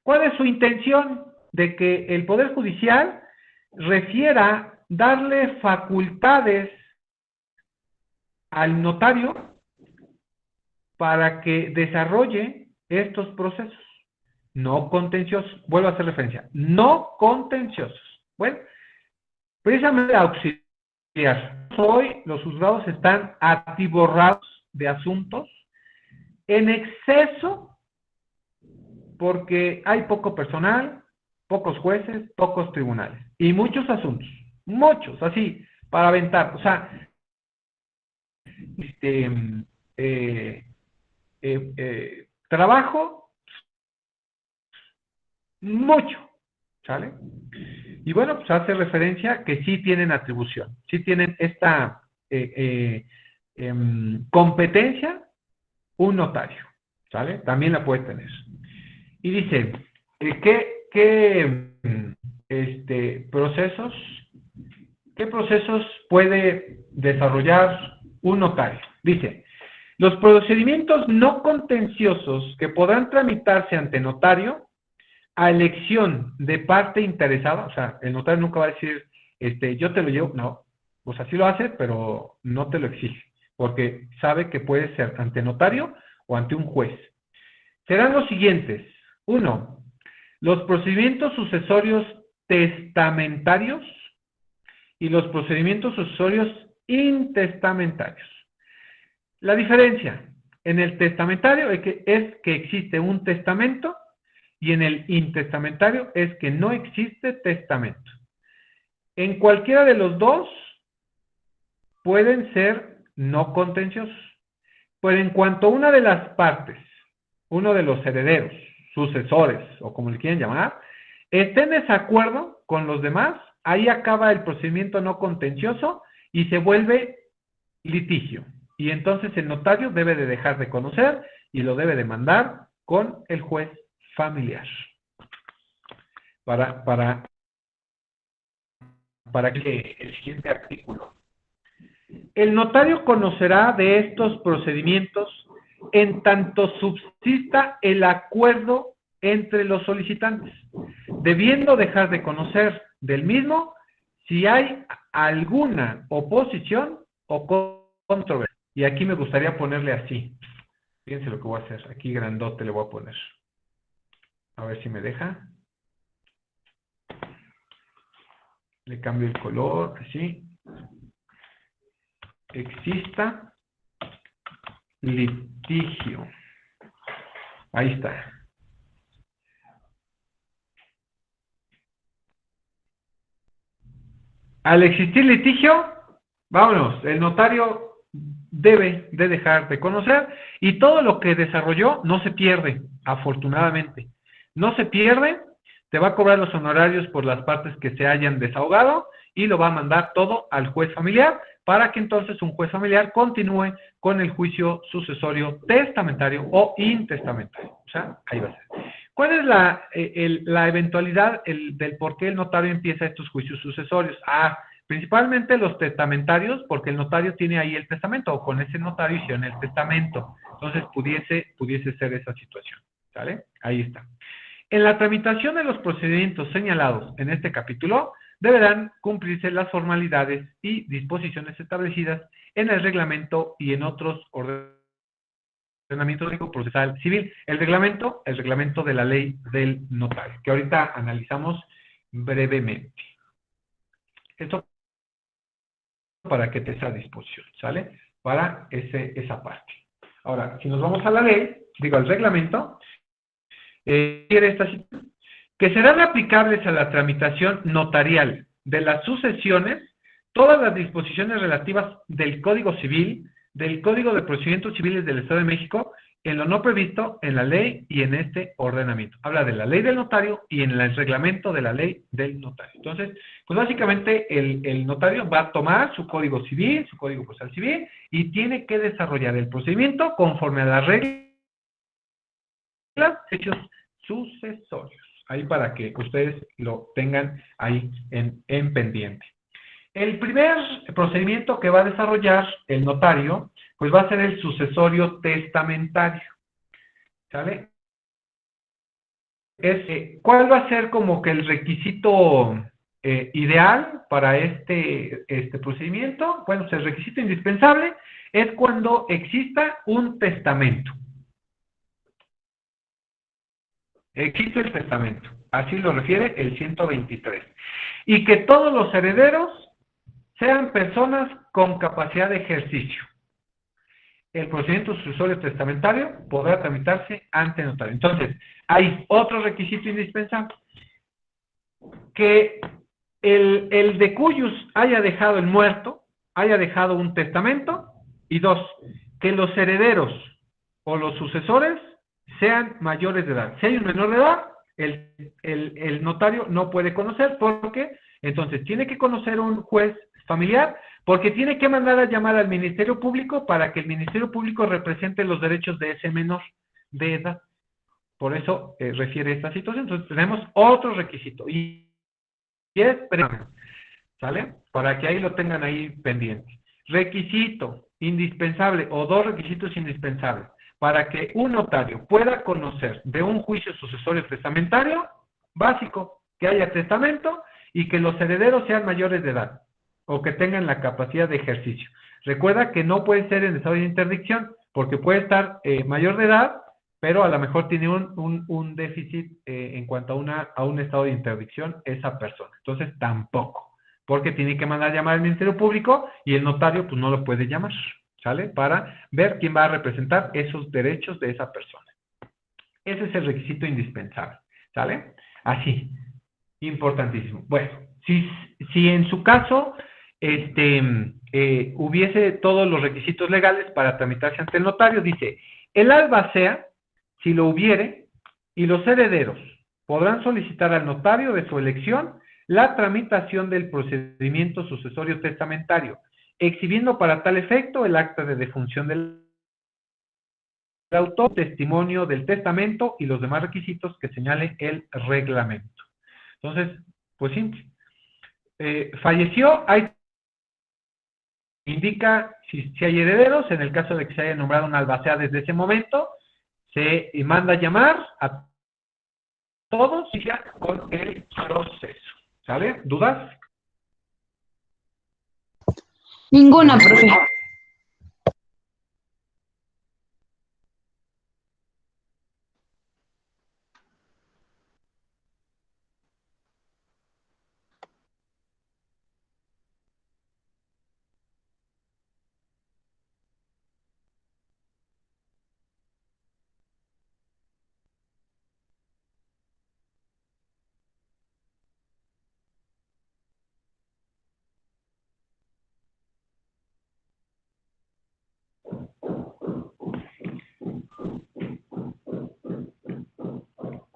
¿Cuál es su intención? De que el Poder Judicial refiera darle facultades al notario para que desarrolle estos procesos. no contenciosos. Vuelvo a hacer referencia, no contenciosos. Bueno, precisamente auxiliar. Hoy los juzgados están atiborrados de asuntos en exceso porque hay poco personal, pocos jueces, pocos tribunales y muchos asuntos, muchos, así, para aventar. O sea, trabajo, mucho, ¿sale? Y bueno, pues hace referencia que sí tienen atribución, sí tienen esta competencia un notario, ¿sale? También la puede tener. Y dice, ¿qué procesos puede desarrollar un notario? Dice, los procedimientos no contenciosos que podrán tramitarse ante notario a elección de parte interesada, o sea, el notario nunca va a decir, yo te lo llevo, no, o sea, sí lo hace, pero no te lo exige, porque sabe que puede ser ante notario o ante un juez. Serán los siguientes. 1. Los procedimientos sucesorios testamentarios y los procedimientos sucesorios intestamentarios. La diferencia en el testamentario es que existe un testamento y en el intestamentario es que no existe testamento. En cualquiera de los dos pueden ser no contenciosos. Pero en cuanto a una de las partes, uno de los herederos, sucesores o como le quieren llamar, esté en desacuerdo con los demás, ahí acaba el procedimiento no contencioso y se vuelve litigio. Y entonces el notario debe de dejar de conocer y lo debe de mandar con el juez familiar. Para que el siguiente artículo. El notario conocerá de estos procedimientos en tanto subsista el acuerdo entre los solicitantes, debiendo dejar de conocer del mismo si hay alguna oposición o controversia. Y aquí me gustaría ponerle así. Fíjense lo que voy a hacer. Aquí grandote le voy a poner. A ver si me deja. Le cambio el color, así. Exista litigio. Ahí está. Al existir litigio, vámonos, el notario debe de dejar de conocer y todo lo que desarrolló no se pierde, afortunadamente. No se pierde, te va a cobrar los honorarios por las partes que se hayan desahogado y lo va a mandar todo al juez familiar para que entonces un juez familiar continúe con el juicio sucesorio testamentario o intestamentario. O sea, ahí va a ser. ¿Cuál es la eventualidad del por qué el notario empieza estos juicios sucesorios? Principalmente los testamentarios, porque el notario tiene ahí el testamento, o con ese notario hicieron el testamento. Entonces, pudiese ser esa situación. ¿Sale? Ahí está. En la tramitación de los procedimientos señalados en este capítulo, deberán cumplirse las formalidades y disposiciones establecidas en el reglamento y en otros ordenamientos procesal civil. El reglamento de la ley del notario, que ahorita analizamos brevemente. Esto para que te esa disposición, ¿sale? Para esa parte. Ahora, si nos vamos a la ley, al reglamento, quiere esta situación, que serán aplicables a la tramitación notarial de las sucesiones todas las disposiciones relativas del Código Civil, del Código de Procedimientos Civiles del Estado de México, en lo no previsto en la ley y en este ordenamiento. Habla de la ley del notario y en el reglamento de la ley del notario. Entonces, pues básicamente el notario va a tomar su Código Civil, su Código Procesal Civil, y tiene que desarrollar el procedimiento conforme a las reglas, hechos sucesorios. Ahí para que ustedes lo tengan ahí en pendiente. El primer procedimiento que va a desarrollar el notario, pues va a ser el sucesorio testamentario. ¿Sale? ¿Cuál va a ser como que el requisito ideal para este procedimiento? Bueno, pues el requisito indispensable es cuando exista un testamento. Existe el testamento, así lo refiere el 123. Y que todos los herederos sean personas con capacidad de ejercicio. El procedimiento sucesorio testamentario podrá tramitarse ante notario. Entonces, hay otro requisito indispensable, que el de cuyos haya dejado el muerto, haya dejado un testamento, y dos, que los herederos o los sucesores sean mayores de edad. Si hay un menor de edad, el notario no puede conocer, porque entonces tiene que conocer un juez familiar, porque tiene que mandar a llamar al Ministerio Público para que el Ministerio Público represente los derechos de ese menor de edad. Por eso refiere esta situación. Entonces tenemos otro requisito, y es, ¿sale? Para que ahí lo tengan ahí pendiente. Requisito indispensable, o dos requisitos indispensables, para que un notario pueda conocer de un juicio sucesorio testamentario, básico, que haya testamento y que los herederos sean mayores de edad, o que tengan la capacidad de ejercicio. Recuerda que no puede ser en estado de interdicción, porque puede estar mayor de edad, pero a lo mejor tiene un déficit en cuanto a un estado de interdicción esa persona. Entonces, tampoco, porque tiene que mandar a llamar al Ministerio Público y el notario pues no lo puede llamar, ¿sale? Para ver quién va a representar esos derechos de esa persona. Ese es el requisito indispensable, ¿sale? Así, importantísimo. Bueno, si en su caso hubiese todos los requisitos legales para tramitarse ante el notario, dice, el albacea, si lo hubiere, y los herederos podrán solicitar al notario de su elección la tramitación del procedimiento sucesorio testamentario, exhibiendo para tal efecto el acta de defunción del autor, testimonio del testamento y los demás requisitos que señale el reglamento. Entonces, pues simple. Falleció, indica si hay herederos, en el caso de que se haya nombrado un albacea desde ese momento, se manda a llamar a todos y ya con el proceso. ¿Sale? ¿Dudas? Ninguna, profe.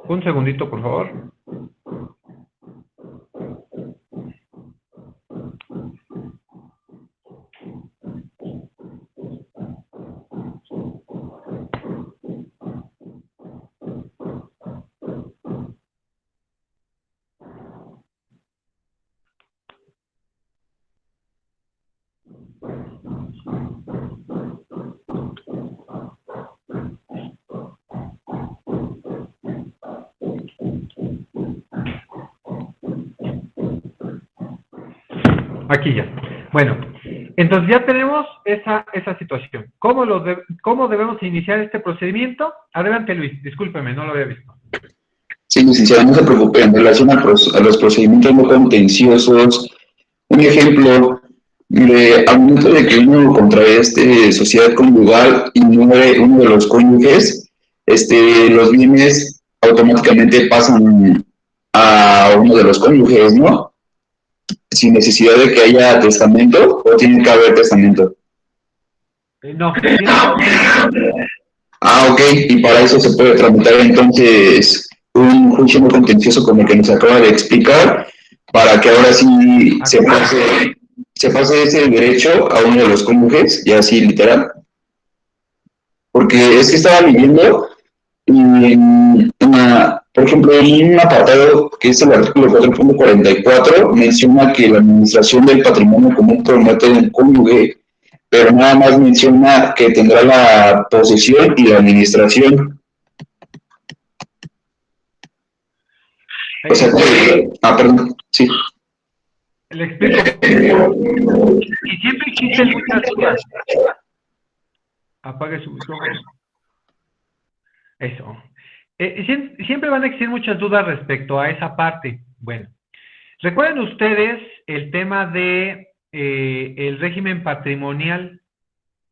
Un segundito, por favor. Aquí ya. Bueno, entonces ya tenemos esa situación. ¿Cómo debemos iniciar este procedimiento? Adelante, Luis, discúlpeme, no lo había visto. Sí, licenciado, no se preocupe. En relación a los procedimientos no contenciosos, un ejemplo, al momento de que uno contrae sociedad conyugal y muere uno de los cónyuges, los bienes automáticamente pasan a uno de los cónyuges, ¿no? Sin necesidad de que haya testamento, o tiene que haber testamento. No. Ok, y para eso se puede tramitar entonces un juicio no contencioso como el que nos acaba de explicar, para que ahora sí se pase ese derecho a uno de los cónyuges, ya así literal. Porque es que estaba leyendo, por ejemplo, en un apartado que es el artículo 4.44, menciona que la administración del patrimonio común promete un cónyuge, pero nada más menciona que tendrá la posesión y la administración. O sea que, perdón, sí. Le explico. Y siempre existen muchas dudas. Apague su micrófono. Eso. Siempre van a existir muchas dudas respecto a esa parte. Bueno, recuerden ustedes el tema de el régimen patrimonial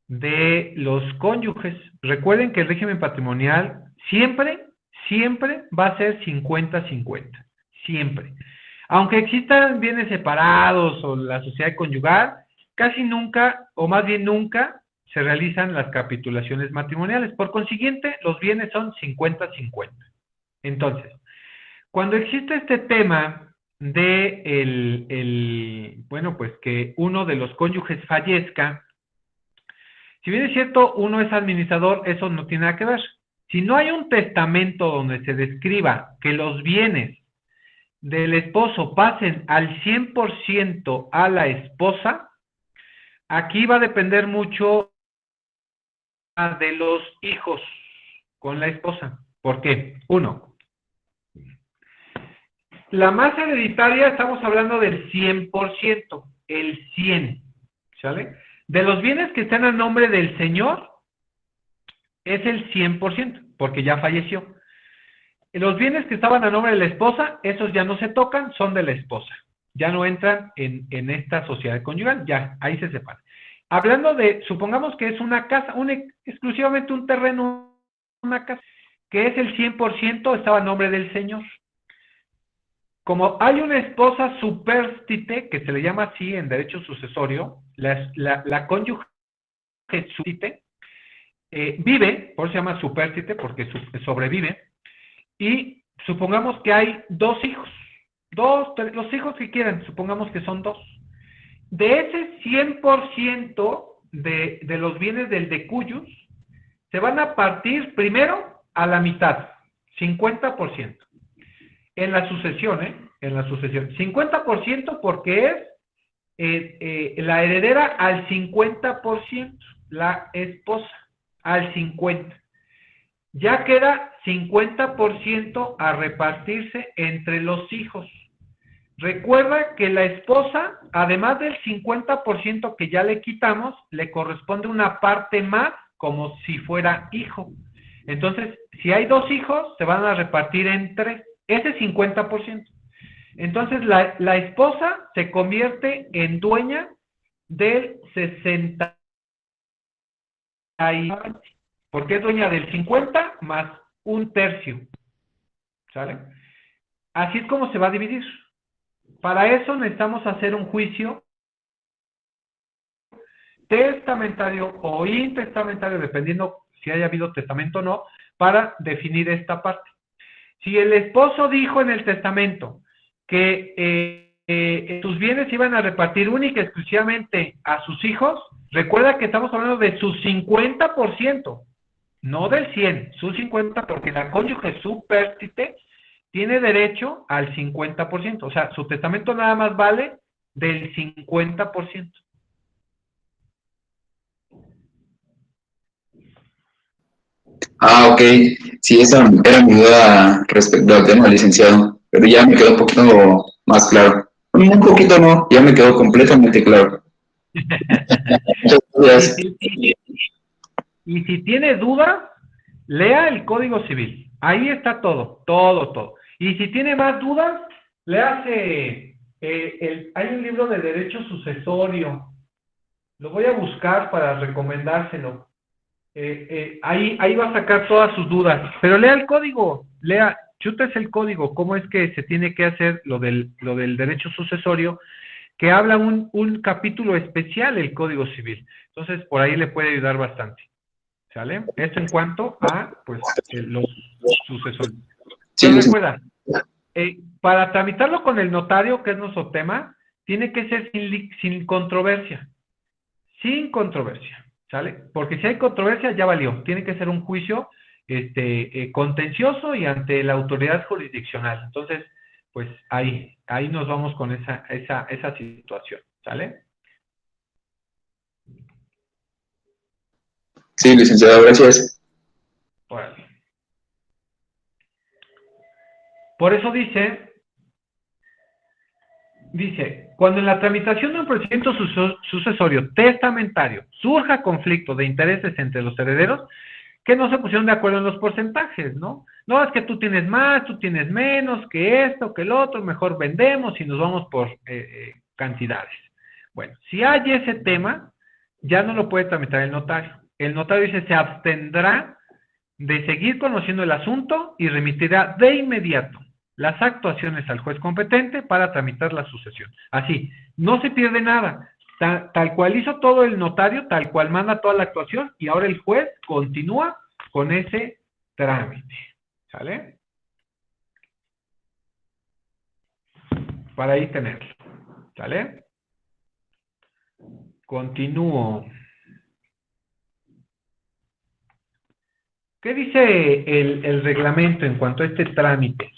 de los cónyuges. Recuerden que el régimen patrimonial siempre va a ser 50-50. Siempre. Aunque existan bienes separados o la sociedad conyugal, casi nunca, o más bien nunca, se realizan las capitulaciones matrimoniales. Por consiguiente, los bienes son 50-50. Entonces, cuando existe este tema de bueno, pues que uno de los cónyuges fallezca, si bien es cierto, uno es administrador, eso no tiene nada que ver. Si no hay un testamento donde se describa que los bienes del esposo pasen al 100% a la esposa, aquí va a depender mucho de los hijos con la esposa. ¿Por qué? Uno, la masa hereditaria estamos hablando del 100%, el 100, ¿sale? De los bienes que están a nombre del señor, es el 100%, porque ya falleció. Los bienes que estaban a nombre de la esposa, esos ya no se tocan, son de la esposa. Ya no entran en esta sociedad conyugal, ya, ahí se separan. Hablando de, supongamos que es una casa, exclusivamente un terreno, una casa, que es el 100%, estaba a nombre del señor. Como hay una esposa supérstite, que se le llama así en derecho sucesorio, la cónyuge supérstite, vive, por eso se llama supérstite, porque sobrevive, y supongamos que hay dos hijos, los hijos que quieran, supongamos que son dos. De ese 100% de los bienes del decuyus, se van a partir primero a la mitad, 50%. En la sucesión, En la sucesión. 50% porque es la heredera al 50%, la esposa al 50%. Ya queda 50% a repartirse entre los hijos. Recuerda que la esposa, además del 50% que ya le quitamos, le corresponde una parte más como si fuera hijo. Entonces, si hay dos hijos, se van a repartir en tres. Ese 50%. Entonces, la esposa se convierte en dueña del 60%. Porque es dueña del 50 más un tercio. ¿Sale? Así es como se va a dividir. Para eso necesitamos hacer un juicio testamentario o intestamentario, dependiendo si haya habido testamento o no, para definir esta parte. Si el esposo dijo en el testamento que sus bienes iban a repartir única y exclusivamente a sus hijos, recuerda que estamos hablando de su 50%, no del 100%, su 50%, porque la cónyuge supérstite tiene derecho al 50%, o sea, su testamento nada más vale del 50%. Ah, ok. Sí, esa era mi duda respecto al tema, licenciado, pero ya me quedó un poquito más claro. Un poquito no, ya me quedó completamente claro. Muchas gracias. Y si tiene dudas, lea el Código Civil. Ahí está todo, todo. Y si tiene más dudas, léase, hay un libro de derecho sucesorio. Lo voy a buscar para recomendárselo. Ahí va a sacar todas sus dudas. Pero lea el código, chútese el código, cómo es que se tiene que hacer lo del derecho sucesorio, que habla un capítulo especial el Código Civil. Entonces, por ahí le puede ayudar bastante. ¿Sale? Esto en cuanto a, pues, los sucesorios. Sí, Pero recuerda, para tramitarlo con el notario, que es nuestro tema, tiene que ser sin controversia. Sin controversia, ¿sale? Porque si hay controversia, ya valió. Tiene que ser un juicio contencioso y ante la autoridad jurisdiccional. Entonces, pues ahí nos vamos con esa situación, ¿sale? sí, licenciado, gracias. Órale. Por eso dice, cuando en la tramitación de un procedimiento sucesorio testamentario surja conflicto de intereses entre los herederos, que no se pusieron de acuerdo en los porcentajes, ¿no? No, es que tú tienes más, tú tienes menos, que esto, que el otro, mejor vendemos y nos vamos por cantidades. Bueno, si hay ese tema, ya no lo puede tramitar el notario. El notario dice, se abstendrá de seguir conociendo el asunto y remitirá de inmediato las actuaciones al juez competente para tramitar la sucesión. Así, no se pierde nada. Tal cual hizo todo el notario, tal cual manda toda la actuación, y ahora el juez continúa con ese trámite. ¿Sale? Para ahí tenerlo. ¿Sale? Continúo. ¿Qué dice el reglamento en cuanto a este trámite?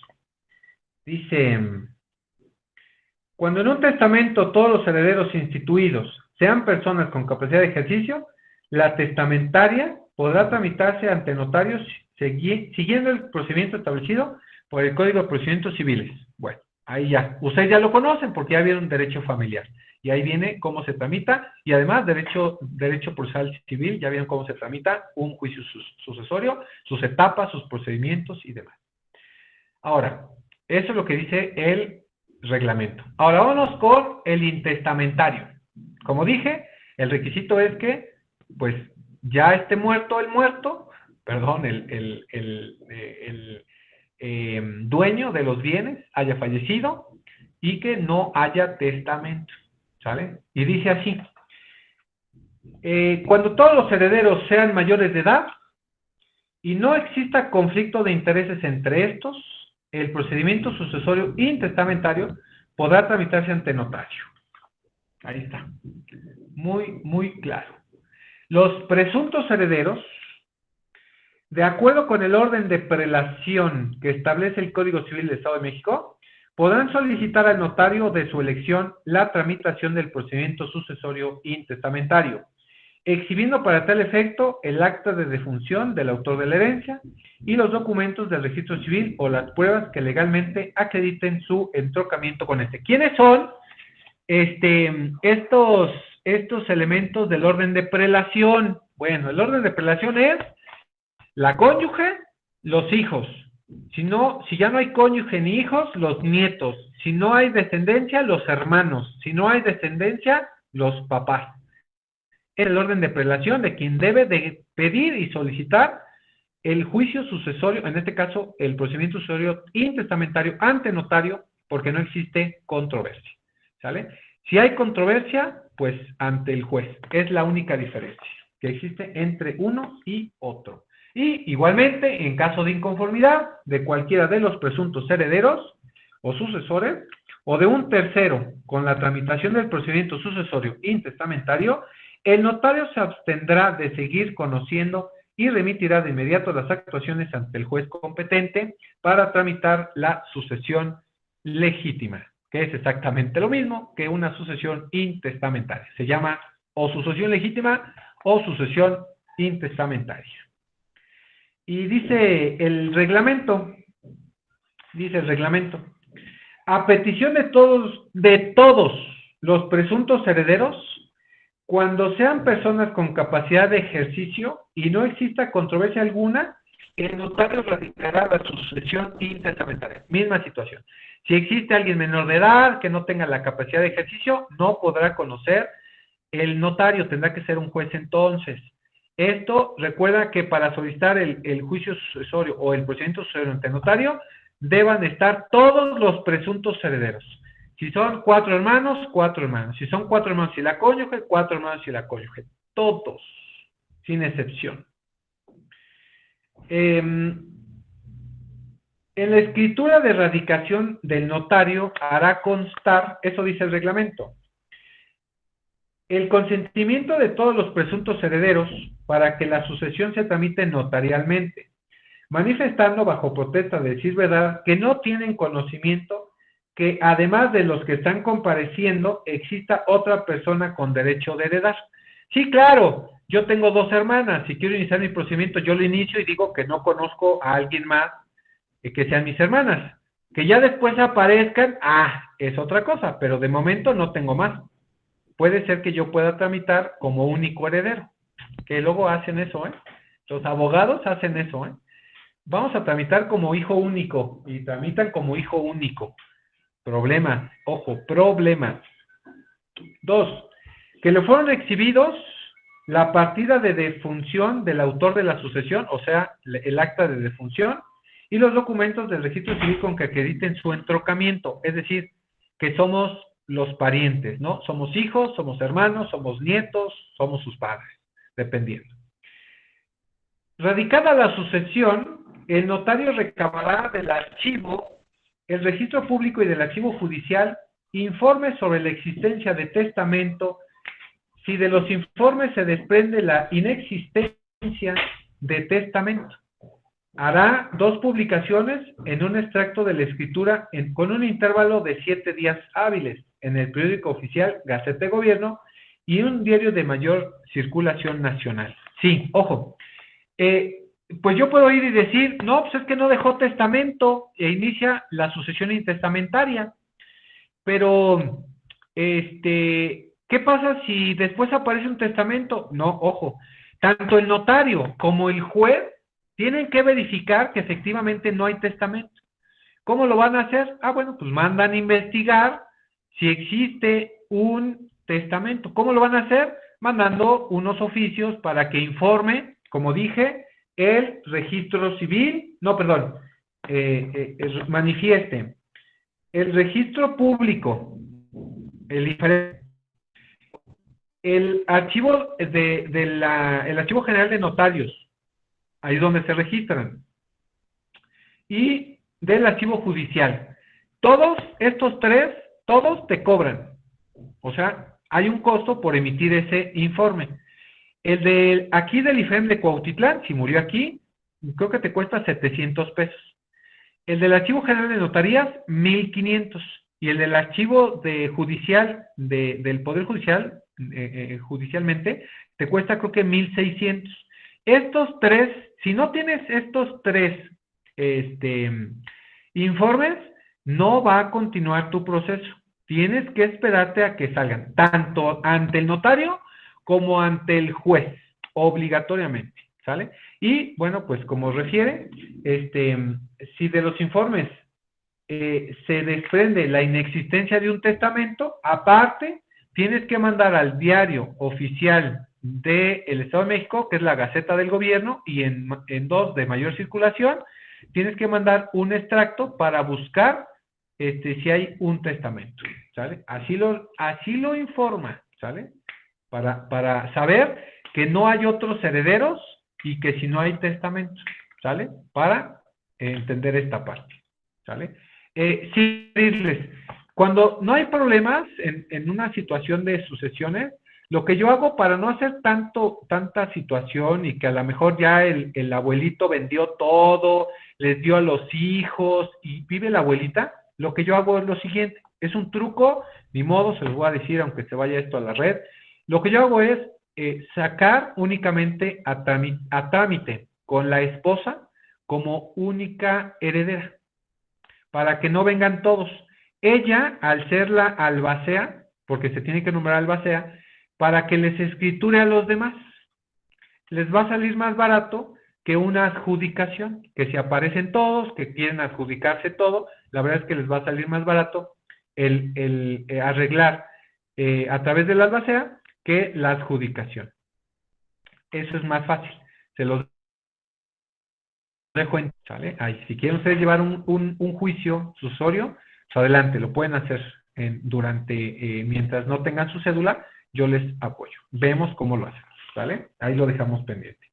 Dice, cuando en un testamento todos los herederos instituidos sean personas con capacidad de ejercicio, la testamentaria podrá tramitarse ante notarios siguiendo el procedimiento establecido por el Código de Procedimientos Civiles. Bueno, ahí ya, ustedes ya lo conocen porque ya vieron derecho familiar. Y ahí viene cómo se tramita, y además derecho procesal civil, ya vieron cómo se tramita un juicio sucesorio, sus etapas, sus procedimientos y demás. Ahora, eso es lo que dice el reglamento. Ahora vámonos con el intestamentario. Como dije, el requisito es que, pues, ya esté muerto el muerto, perdón, el dueño de los bienes haya fallecido y que no haya testamento. ¿Sale? Y dice así, cuando todos los herederos sean mayores de edad y no exista conflicto de intereses entre estos, el procedimiento sucesorio intestamentario podrá tramitarse ante notario. Ahí está. Muy, muy claro. Los presuntos herederos, de acuerdo con el orden de prelación que establece el Código Civil del Estado de México, podrán solicitar al notario de su elección la tramitación del procedimiento sucesorio intestamentario, exhibiendo para tal efecto el acta de defunción del autor de la herencia y los documentos del registro civil o las pruebas que legalmente acrediten su entrocamiento con este. ¿Quiénes son estos elementos del orden de prelación? Bueno, el orden de prelación es la cónyuge, los hijos. Si ya no hay cónyuge ni hijos, los nietos. Si no hay descendencia, los hermanos. Si no hay descendencia, los papás. Es el orden de prelación de quien debe de pedir y solicitar el juicio sucesorio, en este caso el procedimiento sucesorio intestamentario ante notario, porque no existe controversia. ¿Sale? Si hay controversia, pues ante el juez. Es la única diferencia que existe entre uno y otro. Y igualmente, en caso de inconformidad de cualquiera de los presuntos herederos o sucesores, o de un tercero con la tramitación del procedimiento sucesorio intestamentario, el notario se abstendrá de seguir conociendo y remitirá de inmediato las actuaciones ante el juez competente para tramitar la sucesión legítima, que es exactamente lo mismo que una sucesión intestamentaria. Se llama o sucesión legítima o sucesión intestamentaria. Y dice el reglamento, a petición de todos los presuntos herederos, cuando sean personas con capacidad de ejercicio y no exista controversia alguna, el notario radicará la sucesión intestamentaria. Misma situación. Si existe alguien menor de edad que no tenga la capacidad de ejercicio, no podrá conocer el notario, tendrá que ser un juez entonces. Esto, recuerda que para solicitar el juicio sucesorio o el procedimiento sucesorio ante notario, deban estar todos los presuntos herederos. Si son 4 hermanos, 4 hermanos. Si son 4 hermanos y la cónyuge, 4 hermanos y la cónyuge. Todos, sin excepción. En la escritura de radicación del notario hará constar, eso dice el reglamento, el consentimiento de todos los presuntos herederos para que la sucesión se tramite notarialmente, manifestando bajo protesta de decir verdad que no tienen conocimiento que además de los que están compareciendo exista otra persona con derecho de heredar. Sí, claro, yo tengo 2 hermanas, si quiero iniciar mi procedimiento yo lo inicio y digo que no conozco a alguien más que sean mis hermanas, que ya después aparezcan, es otra cosa, pero de momento no tengo más. Puede ser que yo pueda tramitar como único heredero, que luego hacen eso, Los abogados hacen eso, ¿eh? Vamos a tramitar como hijo único y tramitan como hijo único. Problema, ojo, problema. 2, que le fueron exhibidos la partida de defunción del autor de la sucesión, o sea, el acta de defunción, y los documentos del registro civil con que acrediten su entrocamiento, es decir, que somos los parientes, ¿no? Somos hijos, somos hermanos, somos nietos, somos sus padres, dependiendo. Radicada la sucesión, el notario recabará del archivo, el registro público y del archivo judicial informes sobre la existencia de testamento, si de los informes se desprende la inexistencia de testamento. Hará 2 publicaciones en un extracto de la escritura con un intervalo de 7 días hábiles en el periódico oficial Gaceta de Gobierno y un diario de mayor circulación nacional. Sí, ojo, pues yo puedo ir y decir, no, pues es que no dejó testamento e inicia la sucesión intestamentaria, pero, ¿qué pasa si después aparece un testamento? No, ojo, tanto el notario como el juez tienen que verificar que efectivamente no hay testamento. ¿Cómo lo van a hacer? Ah, bueno, pues mandan investigar si existe un testamento. ¿Cómo lo van a hacer? Mandando unos oficios para que informe, como dije, el registro civil, no, perdón, manifieste el registro público, el archivo el archivo general de notarios, ahí es donde se registran, y del archivo judicial. Todos estos 3, todos te cobran. O sea, hay un costo por emitir ese informe. El de aquí del IFEM de Cuautitlán, si murió aquí, creo que te cuesta 700 pesos. El del Archivo General de Notarías, 1,500. Y el del archivo judicial, del Poder Judicial, judicialmente, te cuesta creo que 1,600. Estos 3, si no tienes estos 3 informes, no va a continuar tu proceso. Tienes que esperarte a que salgan, tanto ante el notario como ante el juez, obligatoriamente, ¿sale? Y, bueno, pues como refiere, si de los informes se desprende la inexistencia de un testamento, aparte, tienes que mandar al diario oficial del Estado de México, que es la Gaceta del Gobierno, y en 2 de mayor circulación, tienes que mandar un extracto para buscar si hay un testamento, ¿sale? Así lo informa, ¿sale? Para saber que no hay otros herederos y que si no hay testamento, ¿sale? Para entender esta parte, ¿sale? Sí, decirles, cuando no hay problemas en una situación de sucesiones, lo que yo hago para no hacer tanta situación y que a lo mejor ya el abuelito vendió todo, les dio a los hijos y vive la abuelita, lo que yo hago es lo siguiente, es un truco, ni modo, se los voy a decir aunque se vaya esto a la red. Lo que yo hago es sacar únicamente a trámite con la esposa como única heredera, para que no vengan todos. Ella, al ser la albacea, porque se tiene que nombrar albacea, para que les escriture a los demás, les va a salir más barato que una adjudicación, que si aparecen todos, que quieren adjudicarse todo, la verdad es que les va a salir más barato el arreglar a través de la albacea que la adjudicación. Eso es más fácil. Se los dejo en, ¿sale? Ahí, si quieren ustedes llevar un juicio sucesorio, pues adelante, lo pueden hacer mientras no tengan su cédula, yo les apoyo. Vemos cómo lo hacemos, ¿sale? Ahí lo dejamos pendiente.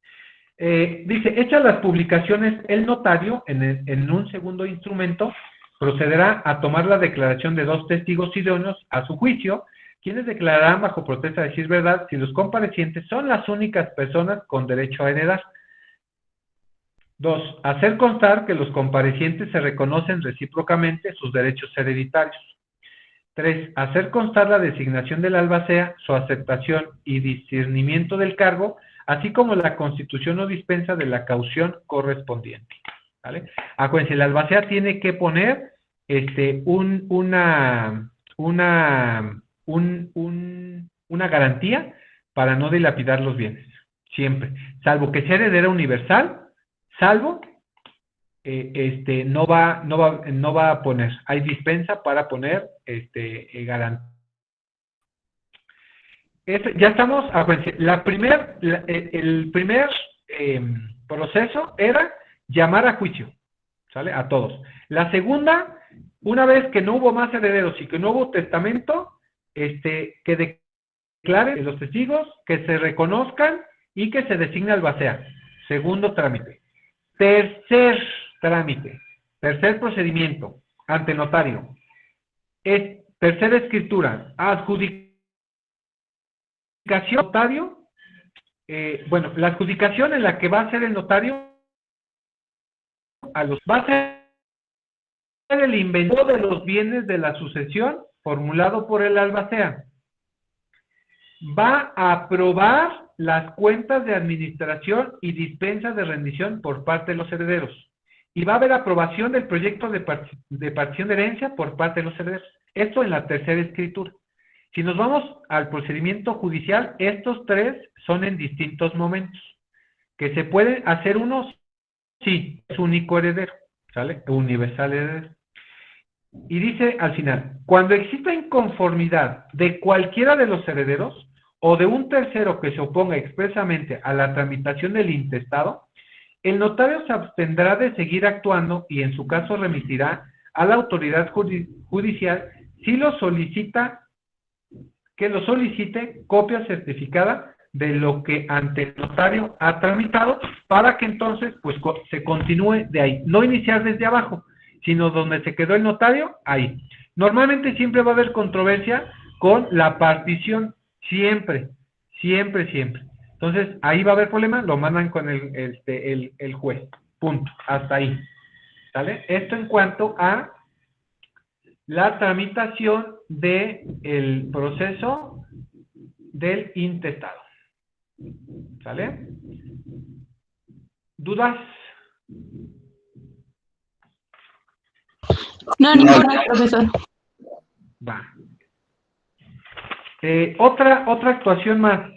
Dice, hechas las publicaciones, el notario, en un segundo instrumento, procederá a tomar la declaración de 2 testigos idóneos a su juicio, quienes declararán bajo protesta de decir verdad si los comparecientes son las únicas personas con derecho a heredar. 2. Hacer constar que los comparecientes se reconocen recíprocamente sus derechos hereditarios. 3. Hacer constar la designación del albacea, su aceptación y discernimiento del cargo, así como la constitución o dispensa de la caución correspondiente, ¿vale? Acuérdense, el albacea tiene que poner una garantía para no dilapidar los bienes, siempre, salvo que sea heredera universal, salvo no va a poner, hay dispensa para poner garantía. Ya estamos, acuérdense, el primer proceso era llamar a juicio, ¿sale? A todos. La segunda, una vez que no hubo más herederos y que no hubo testamento, que declaren los testigos, que se reconozcan y que se designe albacea. Segundo trámite. Tercer trámite, tercer procedimiento ante notario. Tercera escritura, adjudicación notario. Bueno, la adjudicación en la que va a ser el notario va a ser el inventario de los bienes de la sucesión formulado por el albacea. Va a aprobar las cuentas de administración y dispensas de rendición por parte de los herederos. Y va a haber aprobación del proyecto de partición de herencia por parte de los herederos. Esto en la tercera escritura. Si nos vamos al procedimiento judicial, estos tres son en distintos momentos. Que se puede hacer uno, sí, es único heredero, ¿sale? Universal heredero. Y dice al final, cuando exista inconformidad de cualquiera de los herederos o de un tercero que se oponga expresamente a la tramitación del intestado, el notario se abstendrá de seguir actuando y en su caso remitirá a la autoridad judicial si lo solicita, que lo solicite copia certificada de lo que ante el notario ha tramitado para que entonces pues se continúe de ahí. No iniciar desde abajo, sino donde se quedó el notario, ahí. Normalmente siempre va a haber controversia con la partición, siempre. Entonces, ahí va a haber problema, lo mandan con el juez. Punto. Hasta ahí. ¿Sale? Esto en cuanto a la tramitación del proceso del intestado. ¿Sale? ¿Dudas? No, ninguna, profesor. Va. Otra actuación más.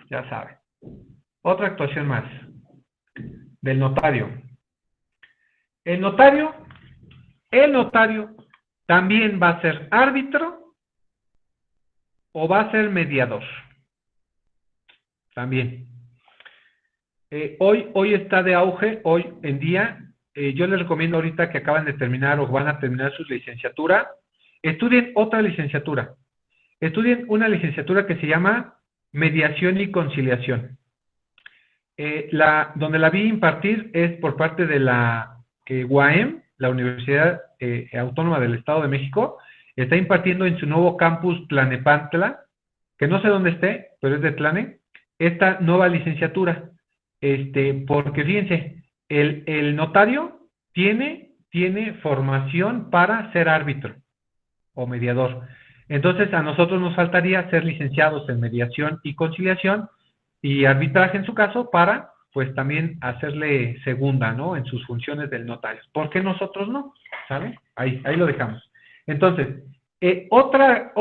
Ya saben. Otra actuación más. Del notario. El notario también va a ser árbitro o va a ser mediador. También. Hoy está de auge, hoy en día. Yo les recomiendo ahorita que acaban de terminar o van a terminar su licenciatura, estudien otra licenciatura. Estudien una licenciatura que se llama Mediación y Conciliación. Donde la vi impartir es por parte de la UAM, la Universidad Autónoma del Estado de México. Está impartiendo en su nuevo campus Tlanepantla, que no sé dónde esté, pero es de Tlane, esta nueva licenciatura. Porque fíjense, el notario tiene formación para ser árbitro o mediador. Entonces, a nosotros nos faltaría ser licenciados en mediación y conciliación y arbitraje en su caso para, pues, también hacerle segunda, ¿no? En sus funciones del notario. ¿Por qué nosotros no? ¿Sabe? Ahí lo dejamos. Entonces, otra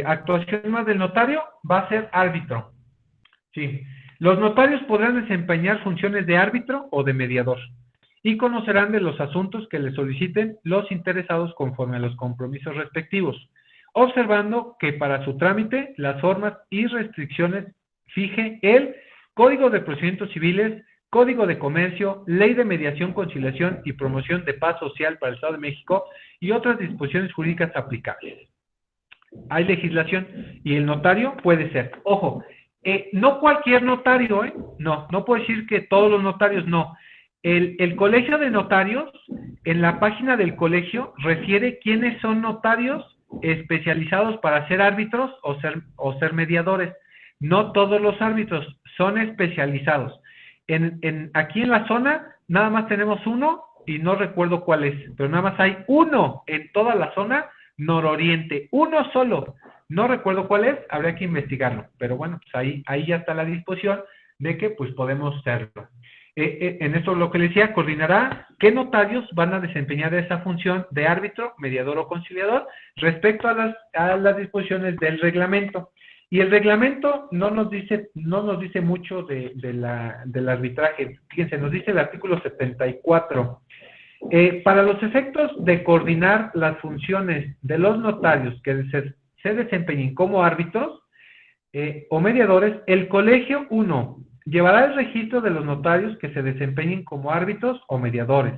actuación más del notario va a ser árbitro. Sí. Los notarios podrán desempeñar funciones de árbitro o de mediador y conocerán de los asuntos que les soliciten los interesados conforme a los compromisos respectivos, observando que para su trámite las formas y restricciones fije el Código de Procedimientos Civiles, Código de Comercio, Ley de Mediación, Conciliación y Promoción de Paz Social para el Estado de México y otras disposiciones jurídicas aplicables. Hay legislación y el notario puede ser, ojo, no cualquier notario, no puedo decir que todos los notarios, no. El colegio de notarios, en la página del colegio, refiere quiénes son notarios especializados para ser árbitros o ser mediadores. No todos los árbitros son especializados. Aquí en la zona, nada más tenemos uno, y no recuerdo cuál es, pero nada más hay uno en toda la zona nororiente, uno solo. No recuerdo cuál es, habría que investigarlo, pero bueno, pues ahí ya está la disposición de que pues podemos hacerlo. En esto lo que les decía, coordinará qué notarios van a desempeñar esa función de árbitro, mediador o conciliador respecto a las disposiciones del reglamento. Y el reglamento no nos dice mucho del arbitraje. Fíjense, nos dice el artículo 74. Para los efectos de coordinar las funciones de los notarios que se desempeñen como árbitros o mediadores, el colegio 1 llevará el registro de los notarios que se desempeñen como árbitros o mediadores.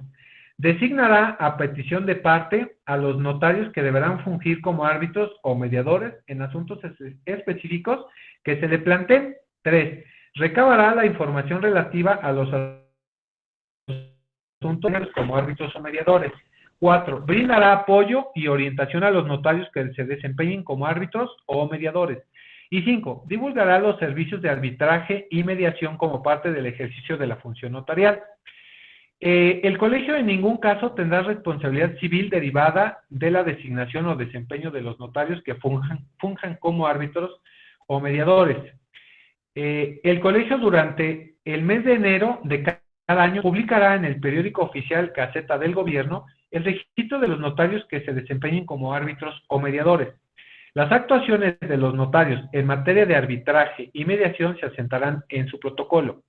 Designará a petición de parte a los notarios que deberán fungir como árbitros o mediadores en asuntos específicos que se le planteen. 3. Recabará la información relativa a los asuntos como árbitros o mediadores. 4. Brindará apoyo y orientación a los notarios que se desempeñen como árbitros o mediadores. Y 5. Divulgará los servicios de arbitraje y mediación como parte del ejercicio de la función notarial. El colegio en ningún caso tendrá responsabilidad civil derivada de la designación o desempeño de los notarios que funjan como árbitros o mediadores. El colegio durante el mes de enero de cada año publicará en el periódico oficial Gaceta del Gobierno el registro de los notarios que se desempeñen como árbitros o mediadores. Las actuaciones de los notarios en materia de arbitraje y mediación se asentarán en su protocolo.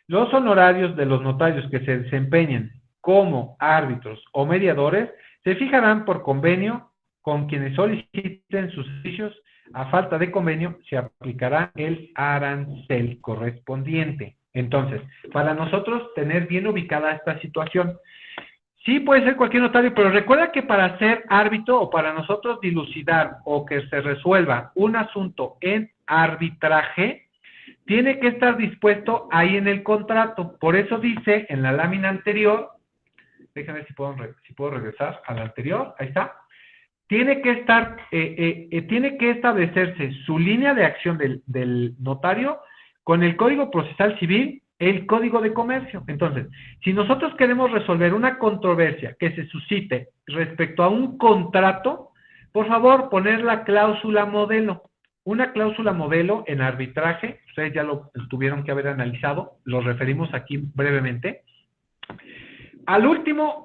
Los honorarios de los notarios que se desempeñen como árbitros o mediadores se fijarán por convenio con quienes soliciten sus servicios. A falta de convenio se aplicará el arancel correspondiente. Entonces, para nosotros tener bien ubicada esta situación, sí puede ser cualquier notario, pero recuerda que para ser árbitro o para nosotros dilucidar o que se resuelva un asunto en arbitraje, tiene que estar dispuesto ahí en el contrato. Por eso dice en la lámina anterior, déjenme ver si puedo regresar a la anterior, ahí está. Tiene que estar, tiene que establecerse su línea de acción del notario con el Código Procesal Civil, el Código de Comercio. Entonces, si nosotros queremos resolver una controversia que se suscite respecto a un contrato, por favor, poner la cláusula modelo. Una cláusula modelo en arbitraje, ustedes ya lo tuvieron que haber analizado, lo referimos aquí brevemente. Al último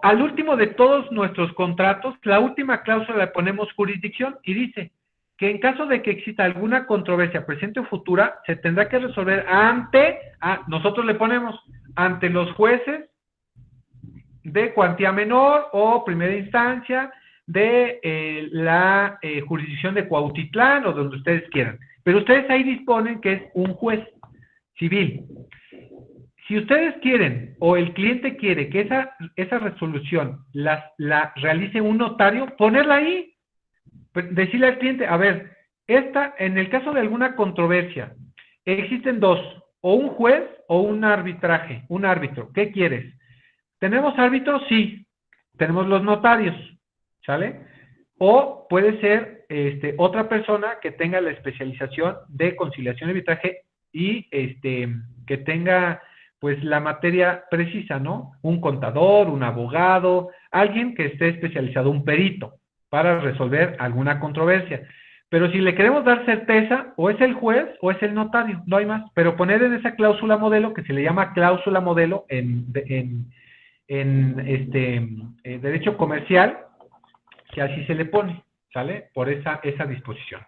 de todos nuestros contratos, la última cláusula le ponemos jurisdicción y dice que en caso de que exista alguna controversia presente o futura, se tendrá que resolver nosotros le ponemos ante los jueces de cuantía menor o primera instancia, de la jurisdicción de Cuautitlán o donde ustedes quieran. Pero ustedes ahí disponen que es un juez civil. Si ustedes quieren o el cliente quiere que esa resolución la realice un notario, ponerla ahí. Decirle al cliente, a ver, en el caso de alguna controversia, existen dos, o un juez o un árbitro. ¿Qué quieres? ¿Tenemos árbitros? Sí. Tenemos los notarios. ¿Sale? O puede ser otra persona que tenga la especialización de conciliación y arbitraje y que tenga pues la materia precisa, ¿no? Un contador, un abogado, alguien que esté especializado, un perito, para resolver alguna controversia. Pero si le queremos dar certeza, o es el juez o es el notario, no hay más. Pero poner en esa cláusula modelo, que se le llama cláusula modelo en derecho comercial, que así se le pone, ¿sale? Por esa disposición.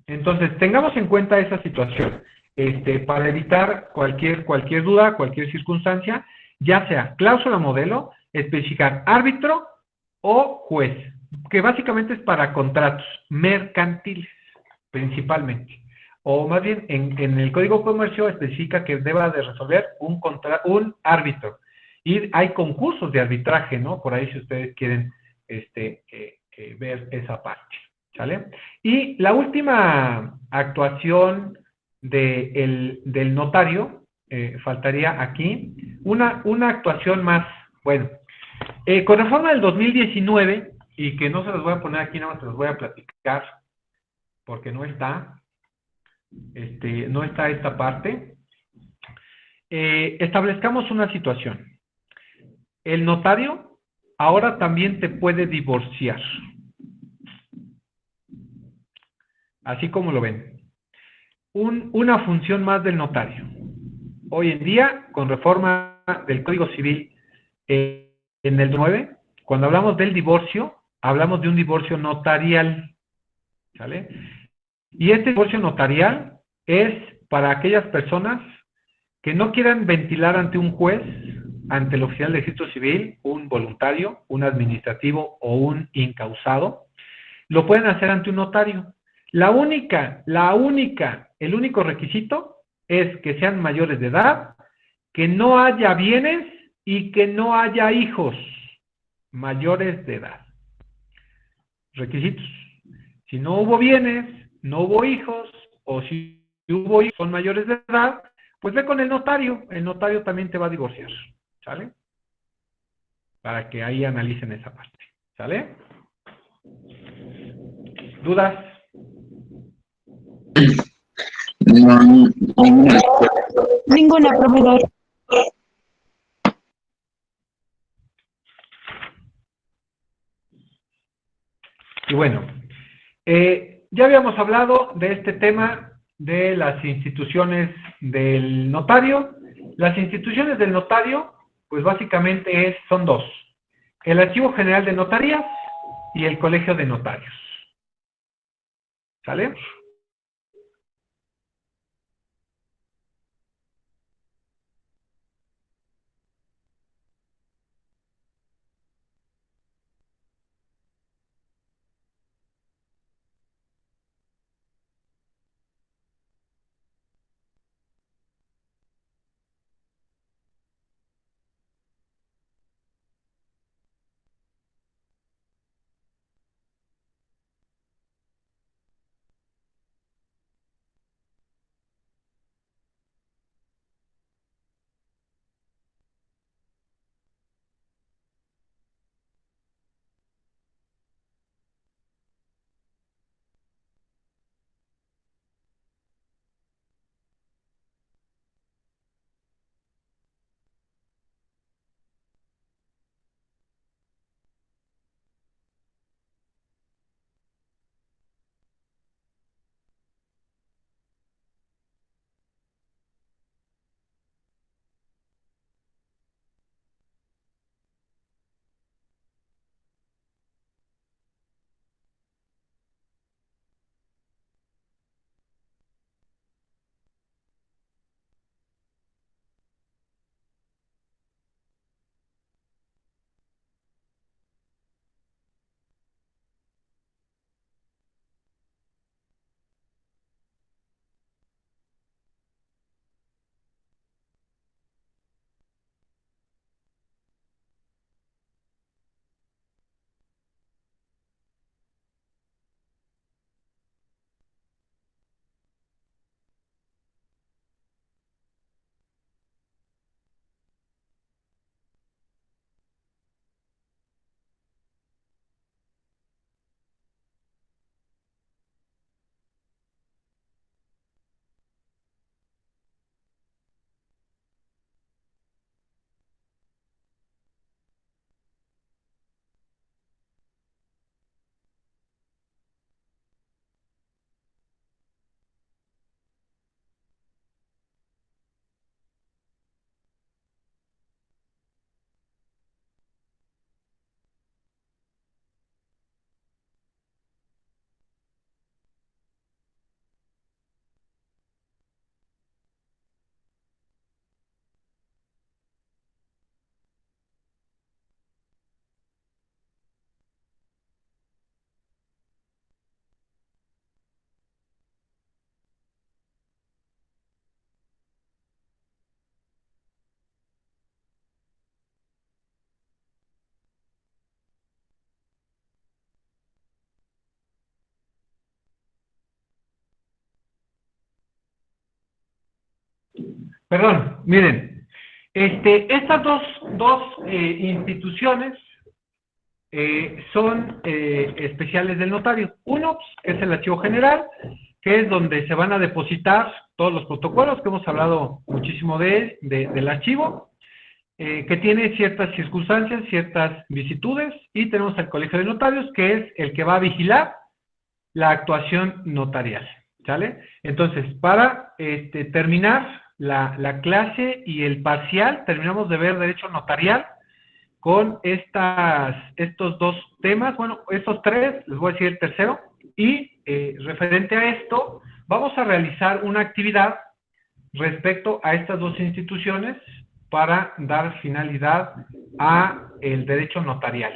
Entonces, tengamos en cuenta esa situación, para evitar cualquier duda, cualquier circunstancia, ya sea cláusula modelo, especificar árbitro o juez, que básicamente es para contratos mercantiles, principalmente. O más bien, en el Código de Comercio especifica que deba de resolver un árbitro. Y hay concursos de arbitraje, ¿no? Por ahí si ustedes quieren ver esa parte, ¿sale? Y la última actuación del notario, faltaría aquí, una actuación más, bueno, con reforma del 2019, y que no se los voy a poner aquí, nada más se los voy a platicar, porque no está esta parte, establezcamos una situación. El notario ahora también te puede divorciar. así como lo ven. Una función más del notario. Hoy en día, con reforma del Código Civil en el 9, cuando hablamos del divorcio, hablamos de un divorcio notarial, ¿sale? Y este divorcio notarial es para aquellas personas que no quieran ventilar ante un juez, ante el oficial de registro civil, un voluntario, un administrativo o un incausado, lo pueden hacer ante un notario. El único requisito es que sean mayores de edad, que no haya bienes y que no haya hijos mayores de edad. Requisitos. Si no hubo bienes, no hubo hijos, o si hubo hijos, son mayores de edad, pues ve con el notario también te va a divorciar, ¿sale? Para que ahí analicen esa parte, ¿sale? ¿Dudas? No, Ninguna, profesor. Y bueno, ya habíamos hablado de este tema de las instituciones del notario. Las instituciones del notario, pues básicamente son dos. El Archivo General de Notarías y el Colegio de Notarios. ¿Sale? Perdón, miren, estas dos instituciones son especiales del notario. Uno, que es el Archivo General, que es donde se van a depositar todos los protocolos, que hemos hablado muchísimo del archivo, que tiene ciertas circunstancias, ciertas vicitudes, y tenemos el Colegio de Notarios, que es el que va a vigilar la actuación notarial, ¿sale? Entonces, para terminar la clase y el parcial, terminamos de ver derecho notarial con estos dos temas, bueno, estos tres, les voy a decir el tercero, y referente a esto, vamos a realizar una actividad respecto a estas dos instituciones para dar finalidad a el derecho notarial.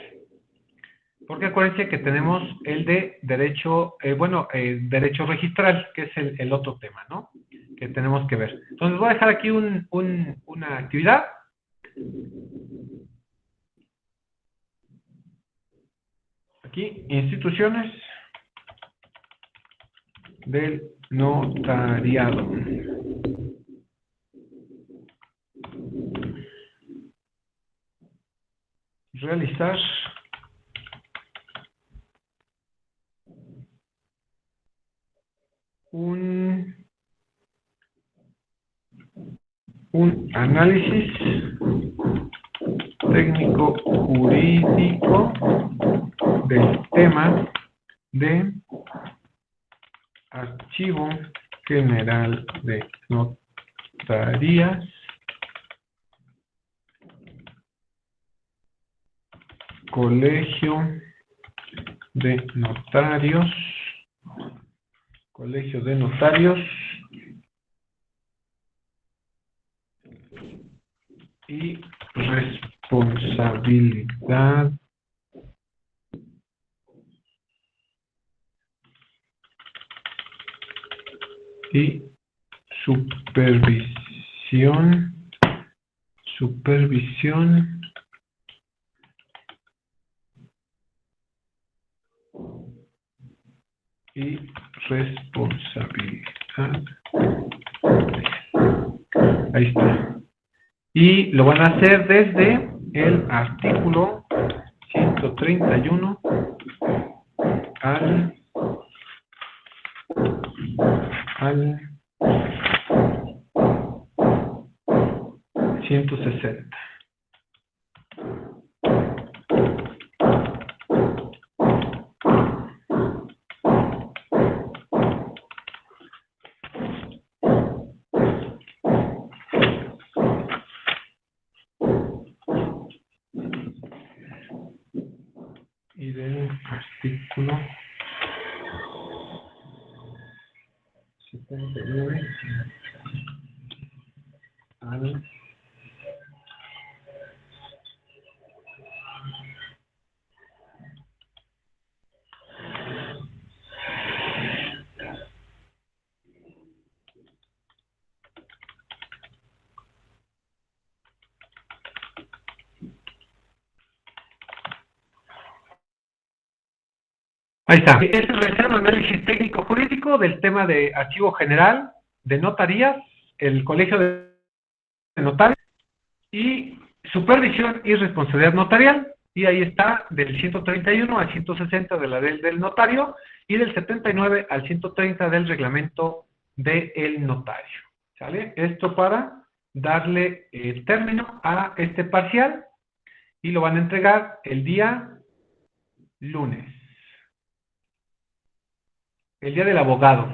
Porque acuérdense que tenemos el de derecho, derecho registral, que es el otro tema, ¿no? Que tenemos que ver. Entonces voy a dejar aquí una actividad. Aquí, instituciones del notariado. Realizar un análisis técnico jurídico del tema de Archivo General de Notarías, Colegio de Notarios, y responsabilidad y supervisión y responsabilidad. Ahí está. Y lo van a hacer desde el artículo 131 al 160. Y del artículo 79 al 160. Ahí está. Es realizar un análisis técnico jurídico del tema de archivo general de notarías, el colegio de notarios y supervisión y responsabilidad notarial. Y ahí está del 131 al 160 de la del notario y del 79 al 130 del reglamento del notario. ¿Sale? Esto para darle término a este parcial y lo van a entregar el día lunes. El día del abogado.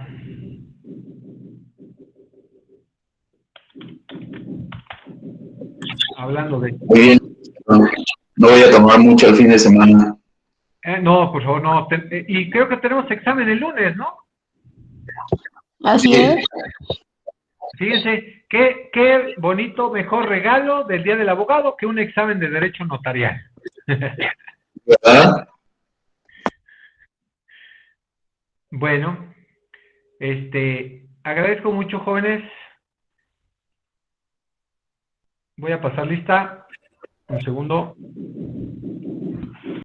Hablando de... Muy bien. No voy a tomar mucho el fin de semana. No, por favor, no. Y creo que tenemos examen el lunes, ¿no? Así es. Fíjense, qué bonito, mejor regalo del Día del Abogado que un examen de Derecho Notarial. ¿Verdad? Bueno, agradezco mucho, jóvenes. Voy a pasar lista. Un segundo.